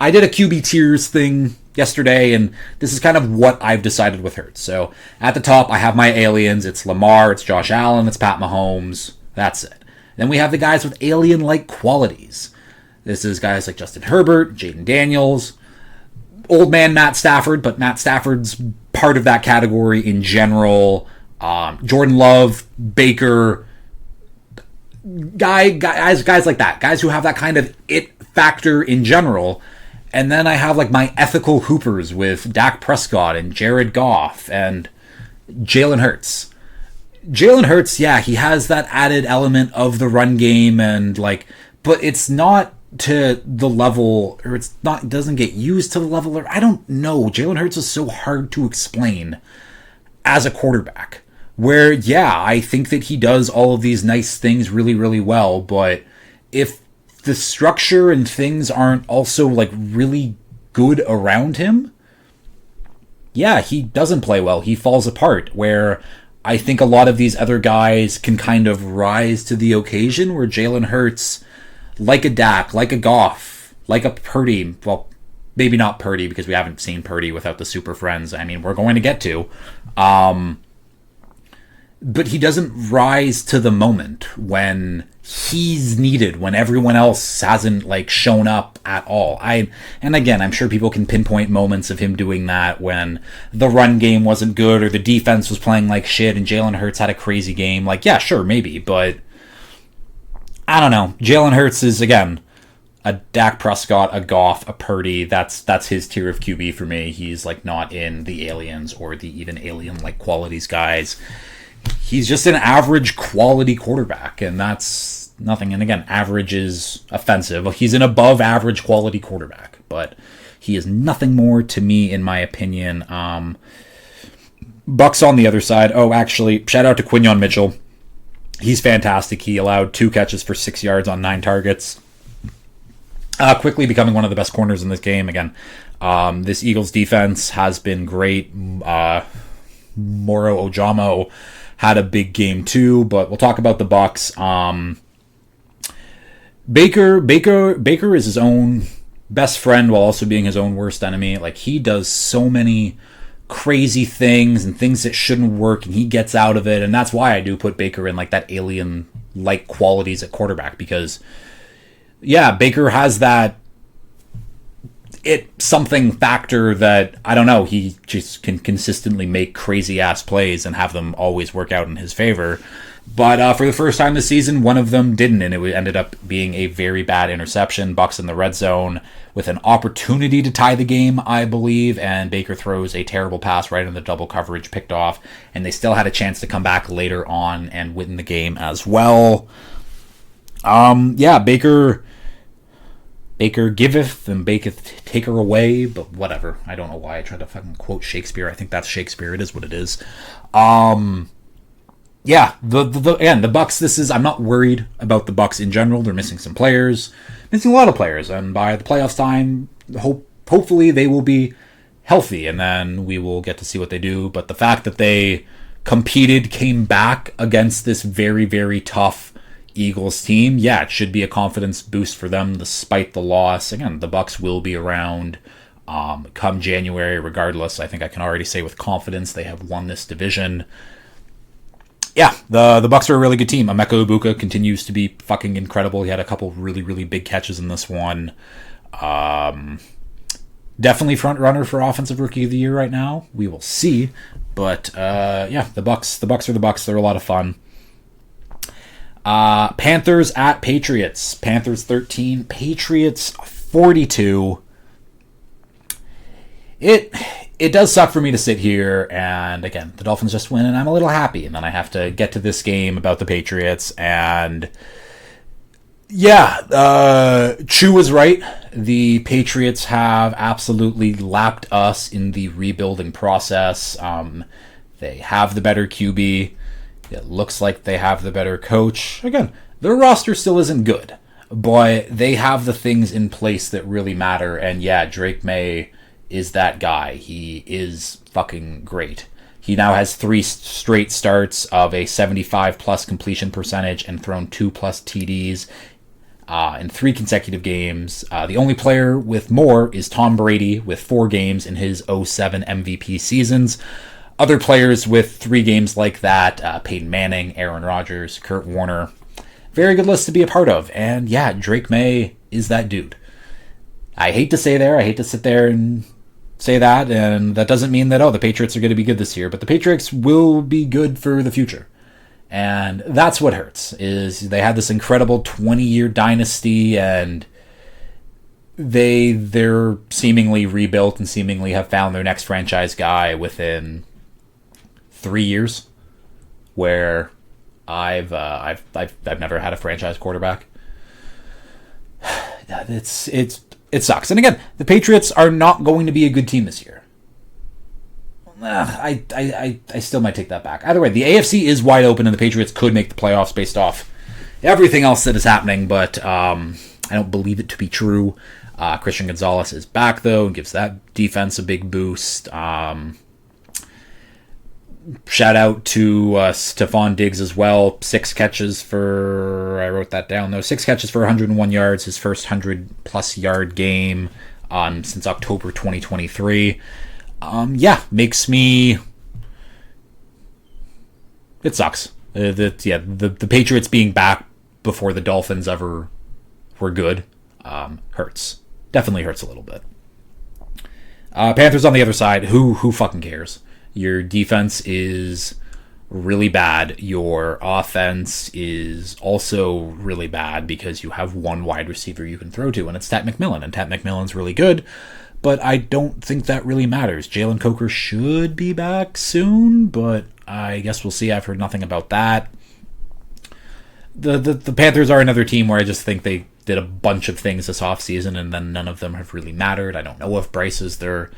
I did a QB tiers thing yesterday, and this is kind of what I've decided with Hurts. So, at the top, I have my aliens. It's Lamar, it's Josh Allen, it's Pat Mahomes. That's it. Then we have the guys with alien-like qualities. This is guys like Justin Herbert, Jaden Daniels, old man Matt Stafford, but Matt Stafford's part of that category in general. Jordan Love, Baker, guys like that. Guys who have that kind of it factor in general. And then I have my ethical hoopers with Dak Prescott and Jared Goff and Jalen Hurts. Jalen Hurts, he has that added element of the run game but it's not to the level, or it doesn't get used to the level, or I don't know. Jalen Hurts is so hard to explain as a quarterback, where, I think that he does all of these nice things really, really well, but if the structure and things aren't also really good around him, he doesn't play well. He falls apart, where I think a lot of these other guys can kind of rise to the occasion where Jalen Hurts, like a Dak, like a Goff, like a Purdy, well, maybe not Purdy because we haven't seen Purdy without the Super Friends. I mean, we're going to get to. But he doesn't rise to the moment when he's needed, when everyone else hasn't like shown up at all. And again, I'm sure people can pinpoint moments of him doing that when the run game wasn't good or the defense was playing like shit and Jalen Hurts had a crazy game. Like, yeah, sure, maybe, but I don't know. Jalen Hurts is, again, a Dak Prescott, a Goff, a Purdy. That's his tier of QB for me. He's like not in the aliens or the even alien-like qualities guys. He's just an average quality quarterback, and that's nothing. And again, average is offensive. He's an above average quality quarterback, but he is nothing more to me, in my opinion. Bucks on the other side. Oh, actually, shout out to Quinyon Mitchell. He's fantastic. He allowed 2 catches for 6 yards on 9 targets. Quickly becoming one of the best corners in this game. Again, this Eagles defense has been great. Moro Ojamo had a big game too, but we'll talk about the Bucks. Baker is his own best friend while also being his own worst enemy. Like, he does so many crazy things and things that shouldn't work, and he gets out of it, and that's why I do put Baker in like that alien-like qualities at quarterback, because yeah, Baker has that something factor that, I don't know, he just can consistently make crazy ass plays and have them always work out in his favor. But for the first time this season, one of them didn't, and it ended up being a very bad interception. Bucks in the red zone with an opportunity to tie the game, I believe, and Baker throws a terrible pass right in the double coverage, picked off, and they still had a chance to come back later on and win the game as well. Yeah, Baker giveth and baketh taker away, but whatever. I don't know why I tried to fucking quote Shakespeare. I think that's Shakespeare. It is what it is. Yeah, the Bucks, I'm not worried about the Bucks in general. They're missing some players, missing a lot of players, and by the playoffs time, hopefully they will be healthy, and then we will get to see what they do. But the fact that they came back against this very, very tough Eagles team, yeah, it should be a confidence boost for them despite the loss. Again, the Bucks will be around come January regardless. I think I can already say with confidence they have won this division. Yeah, the Bucks are a really good team. Emeka Ibuka continues to be fucking incredible. He had a couple really, really big catches in this one. Definitely front runner for Offensive Rookie of the Year right now. We will see. But yeah, the Bucks are the Bucks. They're a lot of fun. Panthers at Patriots. Panthers 13, Patriots 42. It does suck for me to sit here, and again, the Dolphins just win, and I'm a little happy, and then I have to get to this game about the Patriots, and yeah, Chu was right. The Patriots have absolutely lapped us in the rebuilding process. They have the better QB. It looks like they have the better coach. Again, their roster still isn't good, but they have the things in place that really matter, and yeah, Drake May is that guy. He is fucking great. He now has 3 straight starts of a 75-plus completion percentage and thrown 2+ TDs in 3 consecutive games. The only player with more is Tom Brady with 4 games in his 2007 MVP seasons. Other players with 3 games like that, Peyton Manning, Aaron Rodgers, Kurt Warner. Very good list to be a part of. And yeah, Drake May is that dude. I hate to sit there and say that, and that doesn't mean that, the Patriots are going to be good this year, but the Patriots will be good for the future. And that's what hurts, is they had this incredible 20-year dynasty, and they're seemingly rebuilt and seemingly have found their next franchise guy within 3 years, where I've never had a franchise quarterback. It sucks. And again, the Patriots are not going to be a good team this year. I still might take that back. Either way, the AFC is wide open, and the Patriots could make the playoffs based off everything else that is happening, but I don't believe it to be true. Christian Gonzalez is back, though, and gives that defense a big boost. Shout out to Stephon Diggs as well. 6 catches for, I wrote that down though, 6 catches for 101 yards, his first 100-plus yard game since October 2023. Makes me... It sucks. The Patriots being back before the Dolphins ever were good hurts. Definitely hurts a little bit. Panthers on the other side, who fucking cares? Your defense is really bad. Your offense is also really bad because you have one wide receiver you can throw to, and it's Tat McMillan. And Tat McMillan's really good, but I don't think that really matters. Jalen Coker should be back soon, but I guess we'll see. I've heard nothing about that. The Panthers are another team where I just think they did a bunch of things this offseason, and then none of them have really mattered. I don't know if Bryce is their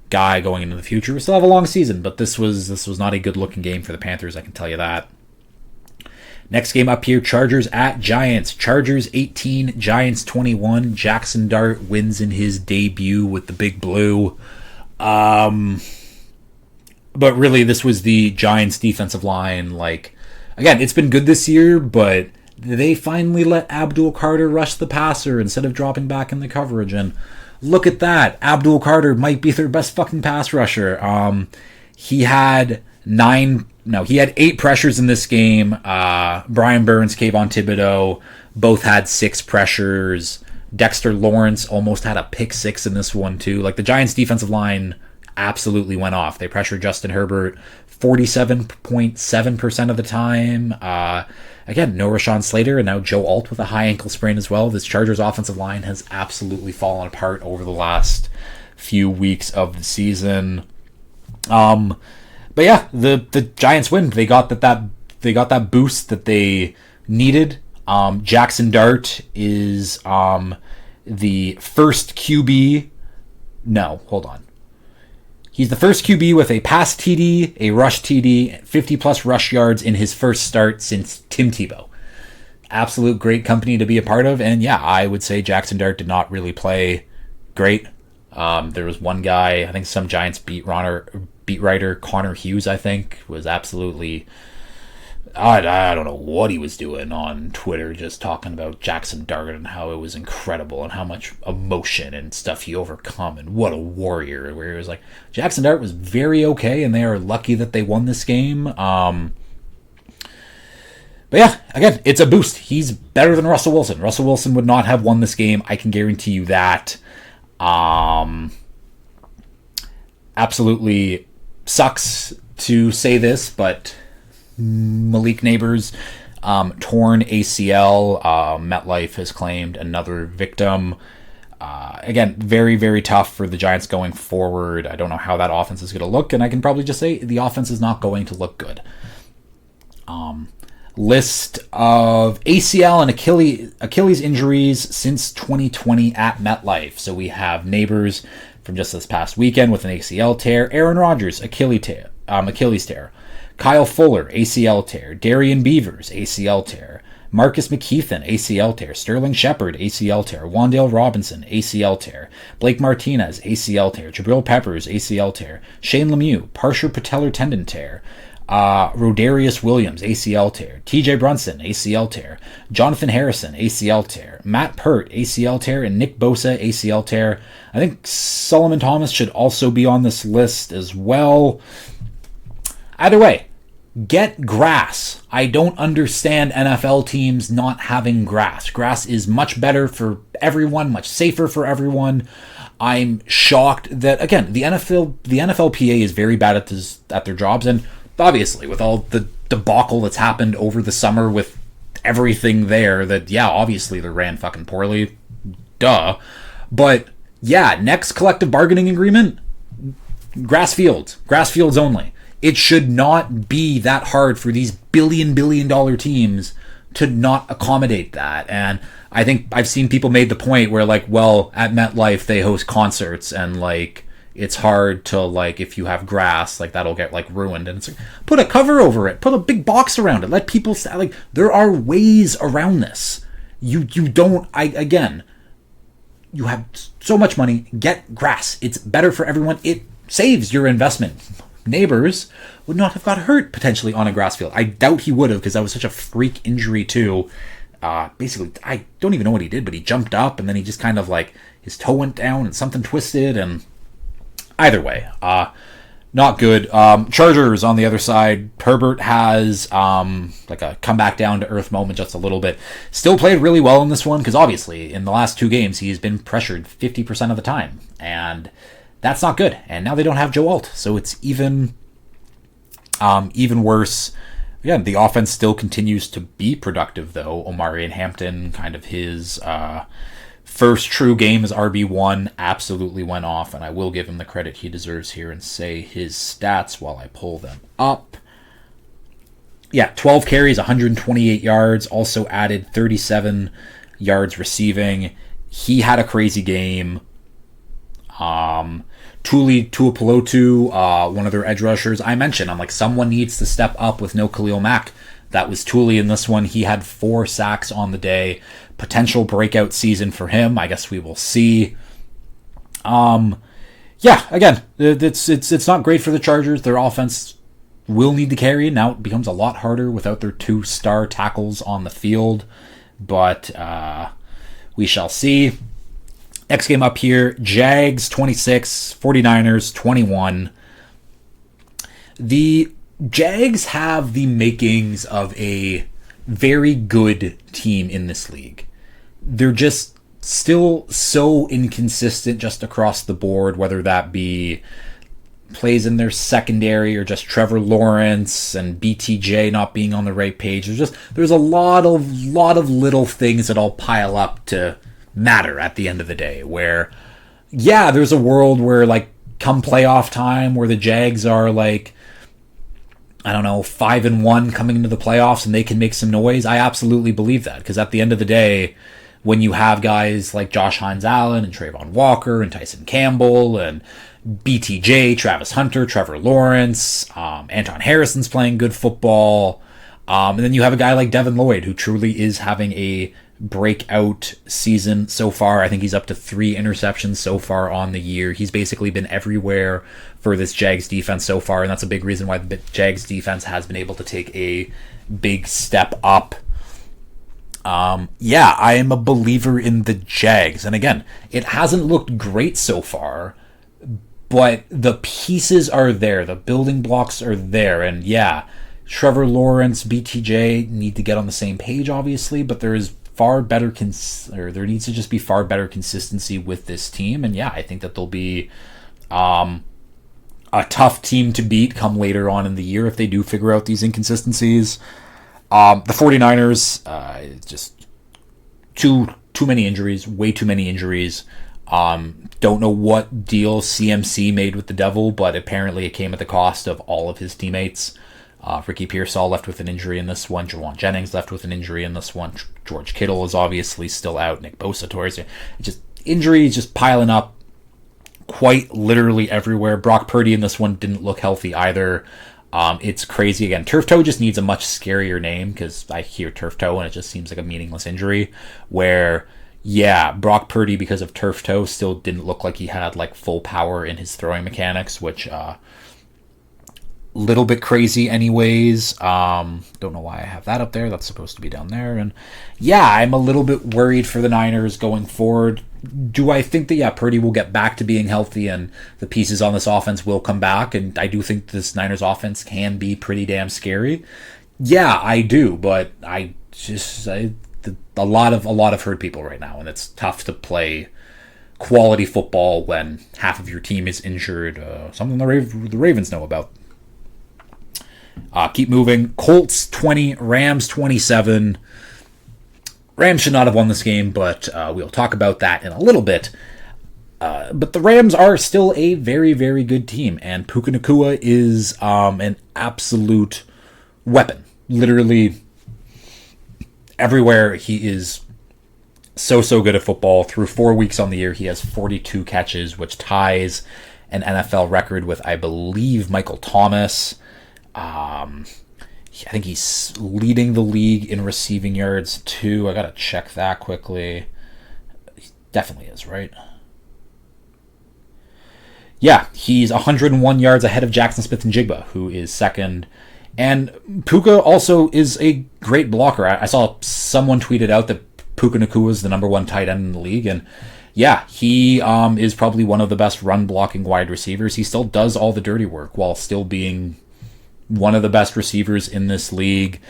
guy going into the future. We still have a long season, but this was not a good-looking game for the Panthers, I can tell you that. Next game up here, Chargers at Giants. Chargers 18, Giants 21. Jackson Dart wins in his debut with the Big Blue. But really, this was the Giants defensive line. Like, again, it's been good this year, but they finally let Abdul Carter rush the passer instead of dropping back in the coverage. And look at that. Abdul Carter might be their best fucking pass rusher. He had 8 pressures in this game. Brian Burns, Kayvon Thibodeau both had 6 pressures. Dexter Lawrence almost had a pick 6 in this one too. Like, the Giants defensive line absolutely went off. They pressured Justin Herbert 47.7% of the time. Again, no Rashawn Slater, and now Joe Alt with a high ankle sprain as well. This Chargers offensive line has absolutely fallen apart over the last few weeks of the season. But yeah, the Giants win. They got that boost that they needed. Jackson Dart is the first QB. No, hold on. He's the first QB with a pass TD, a rush TD, 50-plus rush yards in his first start since Tim Tebow. Absolute great company to be a part of, and yeah, I would say Jackson Dart did not really play great. There was one guy, I think some Giants beat writer Connor Hughes, I think, was absolutely... I don't know what he was doing on Twitter, just talking about Jackson Dart and how it was incredible and how much emotion and stuff he overcome and what a warrior. Where it was like, Jackson Dart was very okay, and they are lucky that they won this game. But yeah, again, it's a boost. He's better than Russell Wilson. Russell Wilson would not have won this game. I can guarantee you that. Absolutely sucks to say this, but Malik Neighbors, torn ACL. MetLife has claimed another victim. Again, very, very tough for the Giants going forward. I don't know how that offense is going to look, and I can probably just say the offense is not going to look good. List of ACL and Achilles injuries since 2020 at MetLife. So we have Neighbors from just this past weekend with an ACL tear. Aaron Rodgers, Achilles tear. Kyle Fuller, ACL tear. Darian Beavers, ACL tear. Marcus McKeithen, ACL tear. Sterling Shepard, ACL tear. Wan'Dale Robinson, ACL tear. Blake Martinez, ACL tear. Jabril Peppers, ACL tear. Shane Lemieux, partial patellar tendon tear. Rodarius Williams, ACL tear. TJ Brunson, ACL tear. Jonathan Harrison, ACL tear. Matt Pert, ACL tear. And Nick Bosa, ACL tear. I think Solomon Thomas should also be on this list as well. Either way, get grass. I don't understand NFL teams not having grass. Grass is much better for everyone, much safer for everyone. I'm shocked that, again, the NFLPA is very bad at their jobs, and obviously with all the debacle that's happened over the summer with everything there, that yeah, obviously they ran fucking poorly. Duh. But yeah, next collective bargaining agreement, grass fields only. It should not be that hard for these billion dollar teams to not accommodate that. And I think I've seen people made the point where, like, well, at MetLife they host concerts, and like it's hard to, like, if you have grass, like that'll get like ruined. And it's like, put a cover over it, put a big box around it, let people like, there are ways around this. You have so much money, get grass. It's better for everyone. It saves your investment Neighbors would not have got hurt potentially on a grass field. I doubt he would have, because that was such a freak injury too. Basically, I don't even know what he did, but he jumped up and then he just kind of like, his toe went down and something twisted, and either way, not good. Chargers on the other side. Herbert has like a come back down to earth moment just a little bit. Still played really well in this one, because obviously in the last 2 games he's been pressured 50% of the time, and that's not good. And now they don't have Joe Alt, so it's even worse. Again, the offense still continues to be productive, though. Omari and Hampton, kind of his first true game as RB1, absolutely went off, and I will give him the credit he deserves here and say his stats while I pull them up. 12 carries, 128 yards, also added 37 yards receiving. He had a crazy game. Tuli Tuipulotu, one of their edge rushers, I mentioned, I'm like, someone needs to step up with no Khalil Mack. That was Tuli in this one. He had 4 sacks on the day. Potential breakout season for him. I guess we will see. Again, it's not great for the Chargers. Their offense will need to carry. Now it becomes a lot harder without their 2 star tackles on the field. But we shall see. Next game up here, Jags 26, 49ers 21. The Jags have the makings of a very good team in this league. They're just still so inconsistent just across the board, whether that be plays in their secondary or just Trevor Lawrence and BTJ not being on the right page. There's a lot of little things that all pile up to matter at the end of the day, where there's a world where, like, come playoff time where the Jags are like, I don't know, 5-1 coming into the playoffs and they can make some noise. I absolutely believe that, because at the end of the day, when you have guys like Josh Hines-Allen and Trayvon Walker and Tyson Campbell and BTJ, Travis Hunter, Trevor Lawrence, Anton Harrison's playing good football, and then you have a guy like Devin Lloyd, who truly is having a breakout season so far. I think he's up to 3 interceptions so far on the year. He's basically been everywhere for this Jags defense so far, and that's a big reason why the Jags defense has been able to take a big step up. I am a believer in the Jags, and again, it hasn't looked great so far, but the pieces are there, the building blocks are there, and Trevor Lawrence, BTJ need to get on the same page, obviously, but there is there needs to just be far better consistency with this team. And I think that they'll be a tough team to beat come later on in the year if they do figure out these inconsistencies. The 49ers, just too many injuries, way too many injuries. Don't know what deal CMC made with the devil, but apparently it came at the cost of all of his teammates. Ricky Pearsall left with an injury in this one. Jawan Jennings left with an injury in this one. George Kittle is obviously still out. Nick Bosa, just injuries just piling up quite literally everywhere. Brock Purdy in this one didn't look healthy either. It's crazy. Again, turf toe just needs a much scarier name, because I hear turf toe and it just seems like a meaningless injury, where Brock Purdy, because of turf toe, still didn't look like he had like full power in his throwing mechanics, which little bit crazy anyways. Don't know why I have that up there. That's supposed to be down there. And I'm a little bit worried for the Niners going forward. Do I think that Purdy will get back to being healthy and the pieces on this offense will come back? And I do think this Niners offense can be pretty damn scary. I do, but a lot of hurt people right now, and it's tough to play quality football when half of your team is injured. Something the Ravens know about. Keep moving. Colts 20, Rams 27. Rams should not have won this game, but we'll talk about that in a little bit. But the Rams are still a very, very good team, and Puka Nacua is an absolute weapon. Literally everywhere, he is so good at football. Through 4 weeks on the year, he has 42 catches, which ties an NFL record with, I believe, Michael Thomas. I think he's leading the league in receiving yards too. I gotta check that quickly. He definitely is, right? Yeah, he's 101 yards ahead of Jackson Smith-Njigba, who is second. And Puka also is a great blocker. I saw someone tweeted out that Puka Nacua is the number one tight end in the league, and yeah, he is probably one of the best run-blocking wide receivers. He still does all the dirty work while still being one of the best receivers in this league.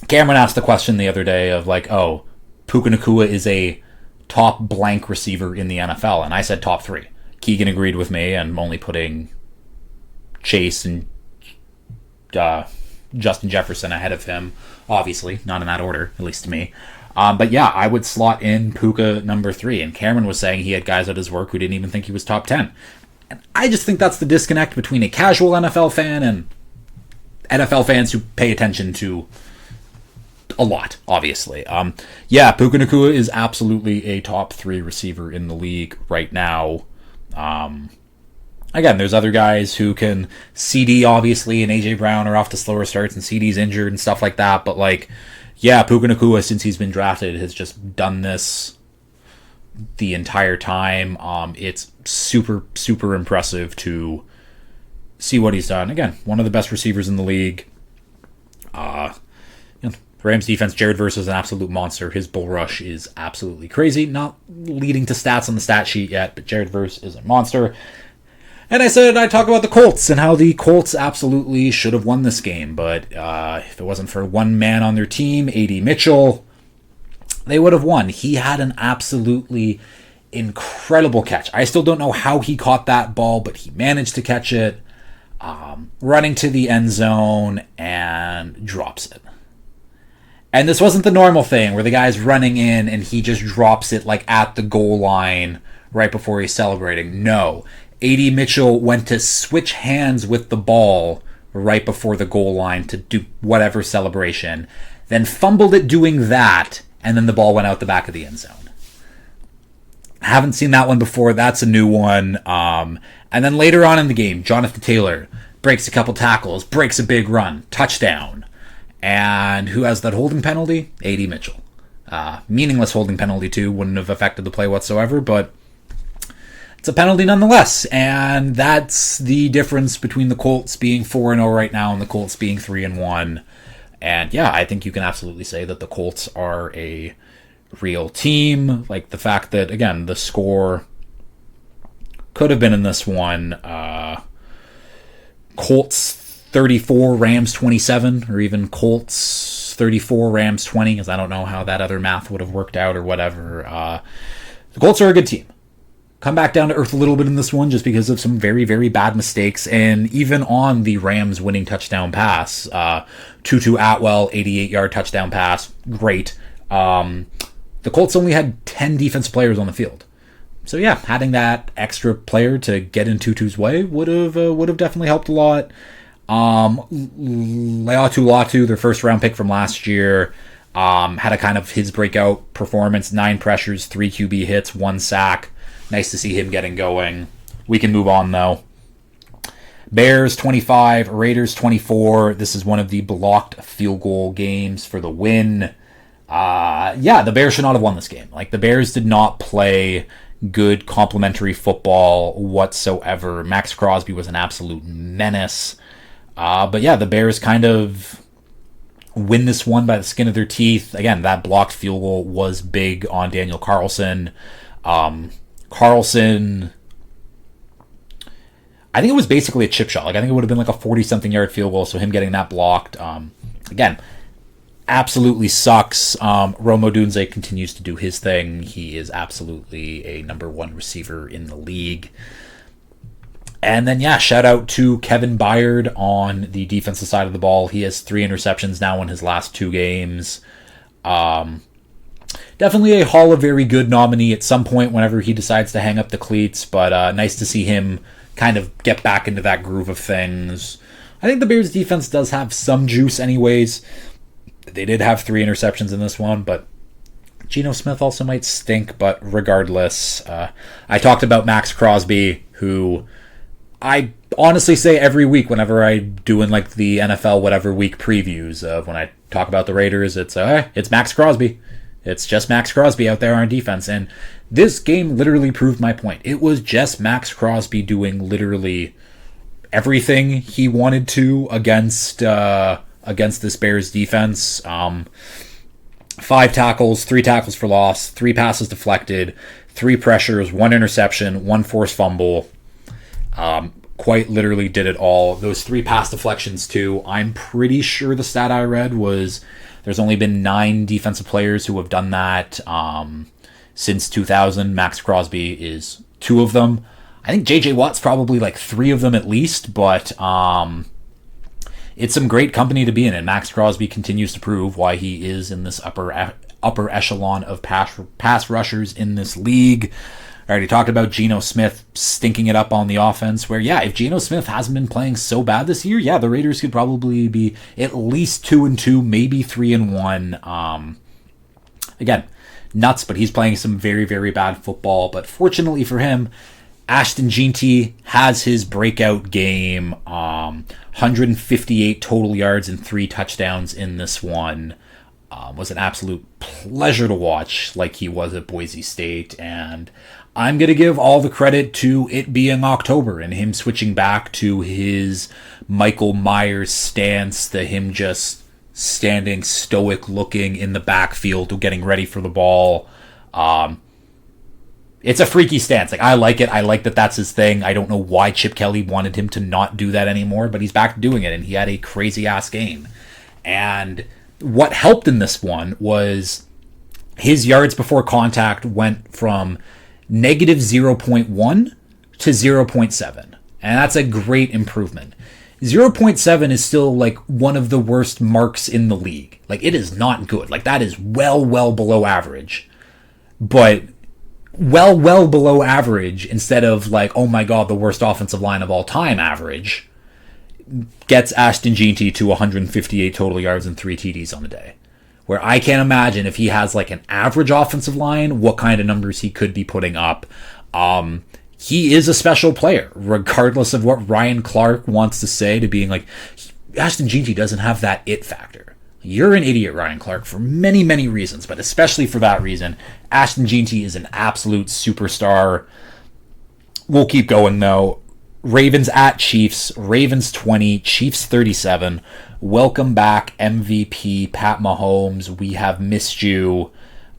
Cameron asked the question the other day of like, oh, Puka Nacua is a top blank receiver in the NFL, and I said top 3. Keegan agreed with me, and I'm only putting Chase and Justin Jefferson ahead of him, obviously, not in that order, at least to me. But yeah, I would slot in Puka number 3, and Cameron was saying he had guys at his work who didn't even think he was top 10. And I just think that's the disconnect between a casual NFL fan and NFL fans who pay attention to a lot, obviously. Yeah, Puka Nacua is absolutely a top 3 receiver in the league right now. Again, there's other guys who can CD, obviously, and AJ Brown are off to slower starts, and CD's injured and stuff like that. But like, yeah, Puka Nacua, since he's been drafted, has just done this the entire time. It's super, super impressive to see what he's done. Again, one of the best receivers in the league. Rams defense, Jared Verse is an absolute monster. His bull rush is absolutely crazy. Not leading to stats on the stat sheet yet, but Jared Verse is a monster. And I said I'd talk about the Colts and how the Colts absolutely should have won this game. But if it wasn't for one man on their team, A.D. Mitchell, they would have won. He had an absolutely incredible catch. I still don't know how he caught that ball, but he managed to catch it, running to the end zone, and drops it. And this wasn't the normal thing where the guy's running in and he just drops it like at the goal line right before he's celebrating. No. A.D. Mitchell went to switch hands with the ball right before the goal line to do whatever celebration, then fumbled it doing that, and then the ball went out the back of the end zone. I haven't seen that one before. That's a new one. And then later on in the game, Jonathan Taylor breaks a couple tackles, breaks a big run, touchdown. And who has that holding penalty? A.D. Mitchell. Meaningless holding penalty, too. Wouldn't have affected the play whatsoever, but it's a penalty nonetheless. And that's the difference between the Colts being 4-0 right now and the Colts being 3-1. And yeah, I think you can absolutely say that the Colts are a real team. Like the fact that, again, the score could have been in this one. Colts 34, Rams 27, or even Colts 34, Rams 20, because I don't know how that other math would have worked out or whatever. The Colts are a good team. Come back down to earth a little bit in this one just because of some very, very bad mistakes, and even on the Rams winning touchdown pass, Tutu Atwell, 88-yard touchdown pass, great. The Colts only had 10 defensive players on the field. So yeah, having that extra player to get in Tutu's way would have definitely helped a lot. Leatu Latu, their first round pick from last year, had a kind of his breakout performance, 9 pressures, 3 QB hits, 1 sack. Nice to see him getting going. We can move on though. Bears 25, Raiders 24. This is one of the blocked field goal games for the win. Yeah, the Bears should not have won this game. Like, the Bears did not play good complementary football whatsoever. Max Crosby was an absolute menace. But yeah, the Bears kind of win this one by the skin of their teeth. Again, that blocked field goal was big on Daniel Carlson. Carlson, I think it was basically a chip shot. Like, I think it would have been like a 40-something yard field goal, so him getting that blocked, again, absolutely sucks. Rome Odunze continues to do his thing. He is absolutely a number 1 receiver in the league. And then, yeah, shout out to Kevin Byard on the defensive side of the ball. He has 3 interceptions now in his last 2 games. Definitely a Hall of Very Good nominee at some point whenever he decides to hang up the cleats, but nice to see him kind of get back into that groove of things. I think the Bears defense does have some juice anyways. They did have 3 interceptions in this one, but Geno Smith also might stink, but regardless, I talked about Max Crosby, who I honestly say every week whenever I'm doing like the NFL whatever week previews of when I talk about the Raiders, it's Max Crosby. It's just Max Crosby out there on defense. And this game literally proved my point. It was just Max Crosby doing literally everything he wanted to against this Bears defense. 5 tackles, 3 tackles for loss, 3 passes deflected, 3 pressures, 1 interception, 1 forced fumble. Quite literally did it all. Those 3 pass deflections too. I'm pretty sure the stat I read was there's only been 9 defensive players who have done that since 2000. Max Crosby is 2 of them. I think J.J. Watt's probably like 3 of them at least, but it's some great company to be in, and Max Crosby continues to prove why he is in this upper echelon of pass rushers in this league. I already talked about Geno Smith stinking it up on the offense, where, yeah, if Geno Smith hasn't been playing so bad this year, yeah, the Raiders could probably be at least 2-2, maybe 3-1. Again, nuts, but he's playing some very, very bad football. But fortunately for him, Ashton Jeanty has his breakout game. 158 total yards and 3 touchdowns in this one. Was an absolute pleasure to watch, like he was at Boise State. And I'm going to give all the credit to it being October and him switching back to his Michael Myers stance, to him just standing stoic looking in the backfield, getting ready for the ball. It's a freaky stance. Like, I like it. I like that that's his thing. I don't know why Chip Kelly wanted him to not do that anymore, but he's back to doing it, and he had a crazy-ass game. And what helped in this one was his yards before contact went from negative 0.1 to 0.7. And that's a great improvement. 0.7 is still like one of the worst marks in the league. Like, it is not good. Like, that is well below average. But well below average, instead of like, oh my god, the worst offensive line of all time average, gets Ashton Jeanty to 158 total yards and 3 TDs on the day. Where I can't imagine if he has like an average offensive line, what kind of numbers he could be putting up. He is a special player, regardless of what Ryan Clark wants to say, to being like, Ashton Jeanty doesn't have that it factor. You're an idiot, Ryan Clark, for many, many reasons, but especially for that reason. Ashton Jeanty is an absolute superstar. We'll keep going, though. Ravens at Chiefs. Ravens 20, Chiefs 37. Welcome back, MVP Pat Mahomes. We have missed you.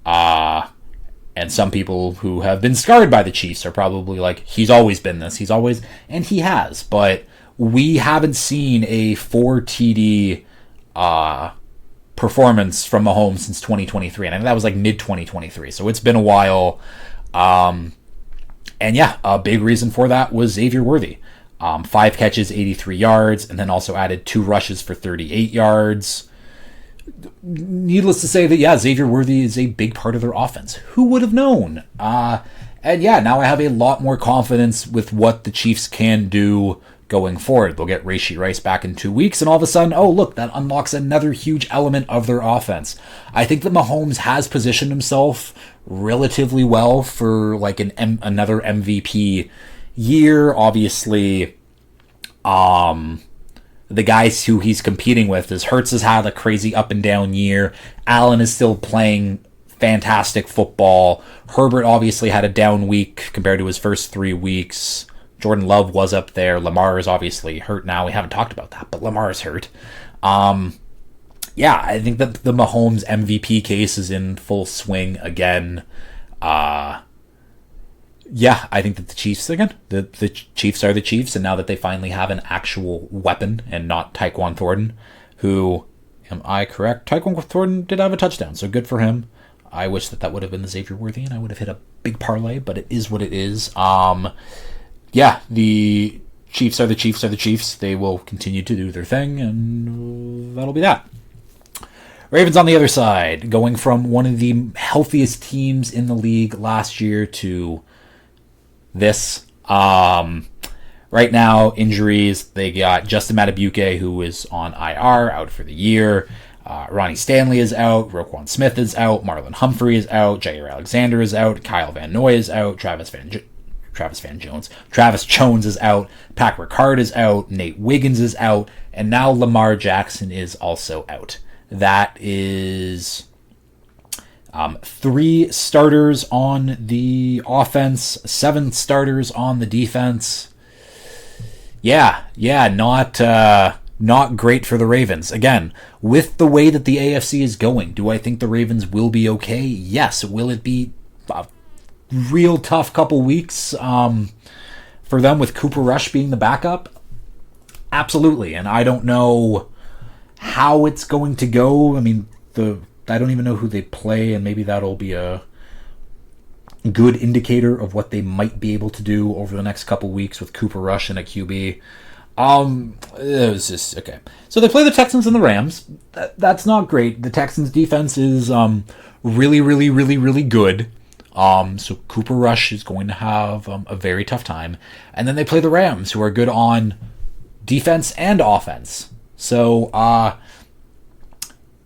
And some people who have been scarred by the Chiefs are probably like, he's always been this. He's always... And he has. But we haven't seen a 4 TD performance from Mahomes since 2023. And I think that was like mid-2023. So it's been a while. And yeah, a big reason for that was Xavier Worthy. 5 catches, 83 yards, and then also added 2 rushes for 38 yards. Needless to say that, yeah, Xavier Worthy is a big part of their offense. Who would have known? And yeah, now I have a lot more confidence with what the Chiefs can do going forward. They'll get Rashee Rice back in 2 weeks, and all of a sudden, oh, look, that unlocks another huge element of their offense. I think that Mahomes has positioned himself relatively well for like another MVP year. Obviously, the guys who he's competing with is Hurts has had a crazy up and down year. Allen is still playing fantastic football. Herbert obviously had a down week compared to his first 3 weeks. Jordan Love was up there. Lamar is obviously hurt now. We haven't talked about that, but Lamar is hurt. Yeah, I think that the Mahomes MVP case is in full swing again. Yeah, I think that the Chiefs, again, the Chiefs are the Chiefs, and now that they finally have an actual weapon and not Tyquan Thornton, who, am I correct? Tyquan Thornton did have a touchdown, so good for him. I wish that would have been the Xavier Worthy, and I would have hit a big parlay, but it is what it is. Yeah, the Chiefs are the Chiefs are the Chiefs. They will continue to do their thing, and that'll be that. Ravens on the other side, going from one of the healthiest teams in the league last year to this. Right now, injuries. They got Justin Madubuike, who is on IR, out for the year. Ronnie Stanley is out. Roquan Smith is out. Marlon Humphrey is out. Jair Alexander is out. Kyle Van Noy is out. Travis Jones is out. Patrick Ricard is out. Nate Wiggins is out. And now Lamar Jackson is also out. That is 3 starters on the offense, 7 starters on the defense. Yeah, not great for the Ravens. Again, with the way that the AFC is going, do I think the Ravens will be okay? Yes. Will it be a real tough couple weeks for them with Cooper Rush being the backup? Absolutely. And I don't know how it's going to go. I mean, I don't even know who they play, and maybe that'll be a good indicator of what they might be able to do over the next couple weeks with Cooper Rush and a QB. It was just okay. So they play the Texans and the Rams. That's not great. The Texans defense is really, really, really, really good. So Cooper Rush is going to have a very tough time. And then they play the Rams, who are good on defense and offense. So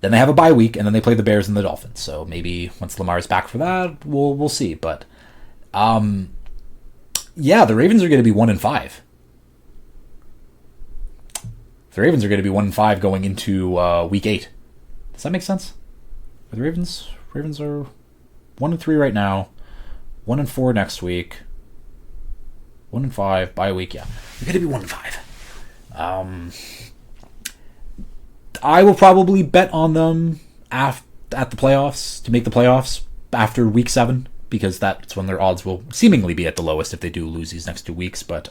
then they have a bye week, and then they play the Bears and the Dolphins. So maybe once Lamar's back for that, we'll see. But yeah, the Ravens are going to be 1-5. The Ravens are going to be 1-5 going into week 8. Does that make sense? The Ravens are 1-3 right now, 1-4 next week, 1-5 bye week. Yeah, they're going to be 1-5. I will probably bet on them at the playoffs to make the playoffs after week 7, because that's when their odds will seemingly be at the lowest if they do lose these next 2 weeks. But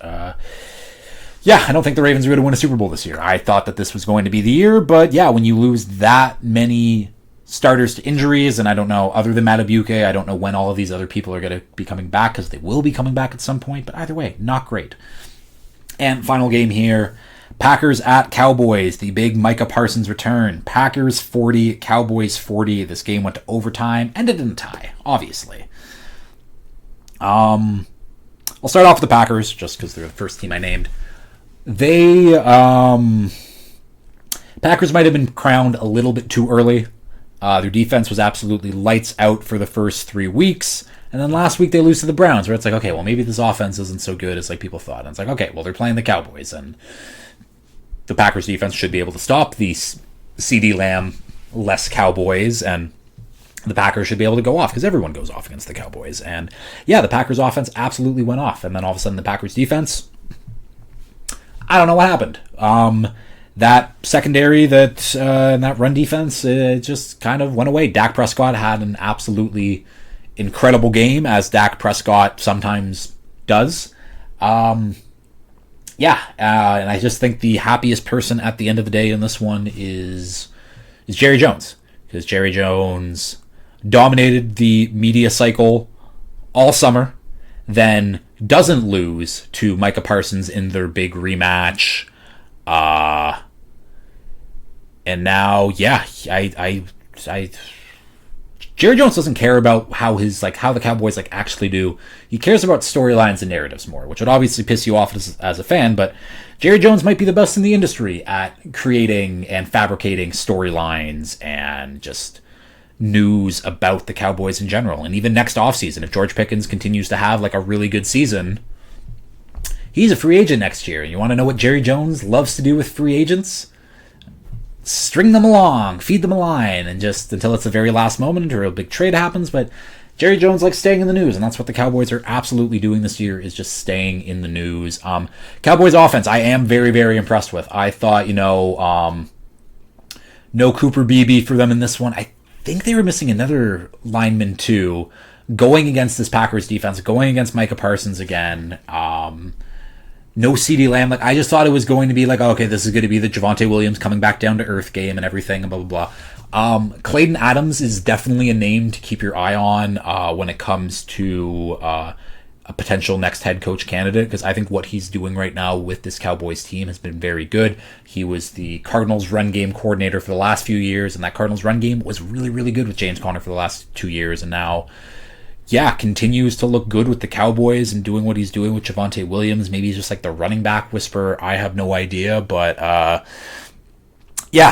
yeah, I don't think the Ravens are going to win a Super Bowl this year. I thought that this was going to be the year, but yeah, when you lose that many starters to injuries, and I don't know, other than Madubuike, I don't know when all of these other people are going to be coming back, because they will be coming back at some point, but either way, not great. And final game here, Packers at Cowboys, the big Micah Parsons return. Packers 40, Cowboys 40. This game went to overtime, ended in a tie, obviously. I'll start off with the Packers, just because they're the first team I named. They, Packers might have been crowned a little bit too early. Their defense was absolutely lights out for the first 3 weeks. And then last week they lose to the Browns, where it's like, okay, well, maybe this offense isn't so good as like people thought. And it's like, okay, well, they're playing the Cowboys, and the Packers defense should be able to stop the CeeDee Lamb-less Cowboys, and the Packers should be able to go off, because everyone goes off against the Cowboys. And yeah, the Packers offense absolutely went off. And then all of a sudden the Packers defense, I don't know what happened. That secondary, that run defense, it just kind of went away. Dak Prescott had an absolutely incredible game, as Dak Prescott sometimes does. And I just think the happiest person at the end of the day in this one is Jerry Jones, because Jerry Jones dominated the media cycle all summer, then doesn't lose to Micah Parsons in their big rematch, and now, yeah, Jerry Jones doesn't care about how the Cowboys actually do. He cares about storylines and narratives more, which would obviously piss you off as a fan, but Jerry Jones might be the best in the industry at creating and fabricating storylines and just news about the Cowboys in general. And even next offseason, if George Pickens continues to have a really good season, he's a free agent next year. And you want to know what Jerry Jones loves to do with free agents? String them along, feed them a line, and just until it's the very last moment or a big trade happens. But Jerry Jones likes staying in the news, and that's what the Cowboys are absolutely doing this year, is just staying in the news. Cowboys offense, I am very, very impressed with. I thought, no Cooper Beebe for them in this one. I think they were missing another lineman too, going against this Packers defense, going against Micah Parsons again. No CeeDee Lamb. I just thought it was going to be okay, this is going to be the Javonte Williams coming back down to earth game and everything, and blah, blah, blah. Clayton Adams is definitely a name to keep your eye on when it comes to a potential next head coach candidate, because I think what he's doing right now with this Cowboys team has been very good. He was the Cardinals run game coordinator for the last few years, and that Cardinals run game was really, really good with James Conner for the last 2 years, and now continues to look good with the Cowboys and doing what he's doing with Javonte Williams. Maybe he's just the running back whisperer. I have no idea. But,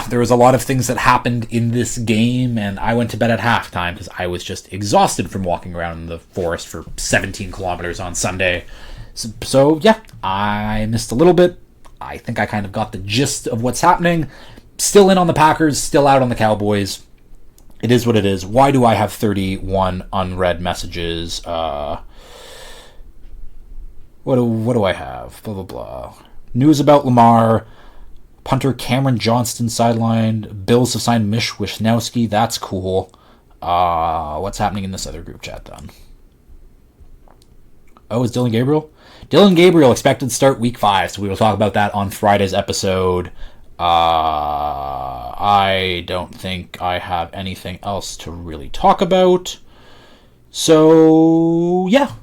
there was a lot of things that happened in this game, and I went to bed at halftime because I was just exhausted from walking around in the forest for 17 kilometers on Sunday. So, I missed a little bit. I think I kind of got the gist of what's happening. Still in on the Packers, still out on the Cowboys. It is what it is. Why do I have 31 unread messages? What do I have? Blah, blah, blah. News about Lamar. Punter Cameron Johnston sidelined. Bills have signed Mish Wisnowski. That's cool. What's happening in this other group chat then? Oh, is Dylan Gabriel? Dylan Gabriel expected to start week 5, so we will talk about that on Friday's episode. I don't think I have anything else to really talk about. So, yeah.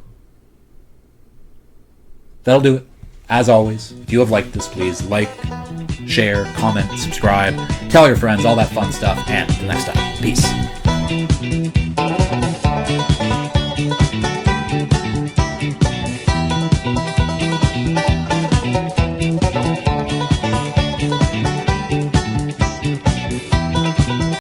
That'll do it. As always, if you have liked this, please like, share, comment, subscribe, tell your friends, all that fun stuff, and until next time, peace.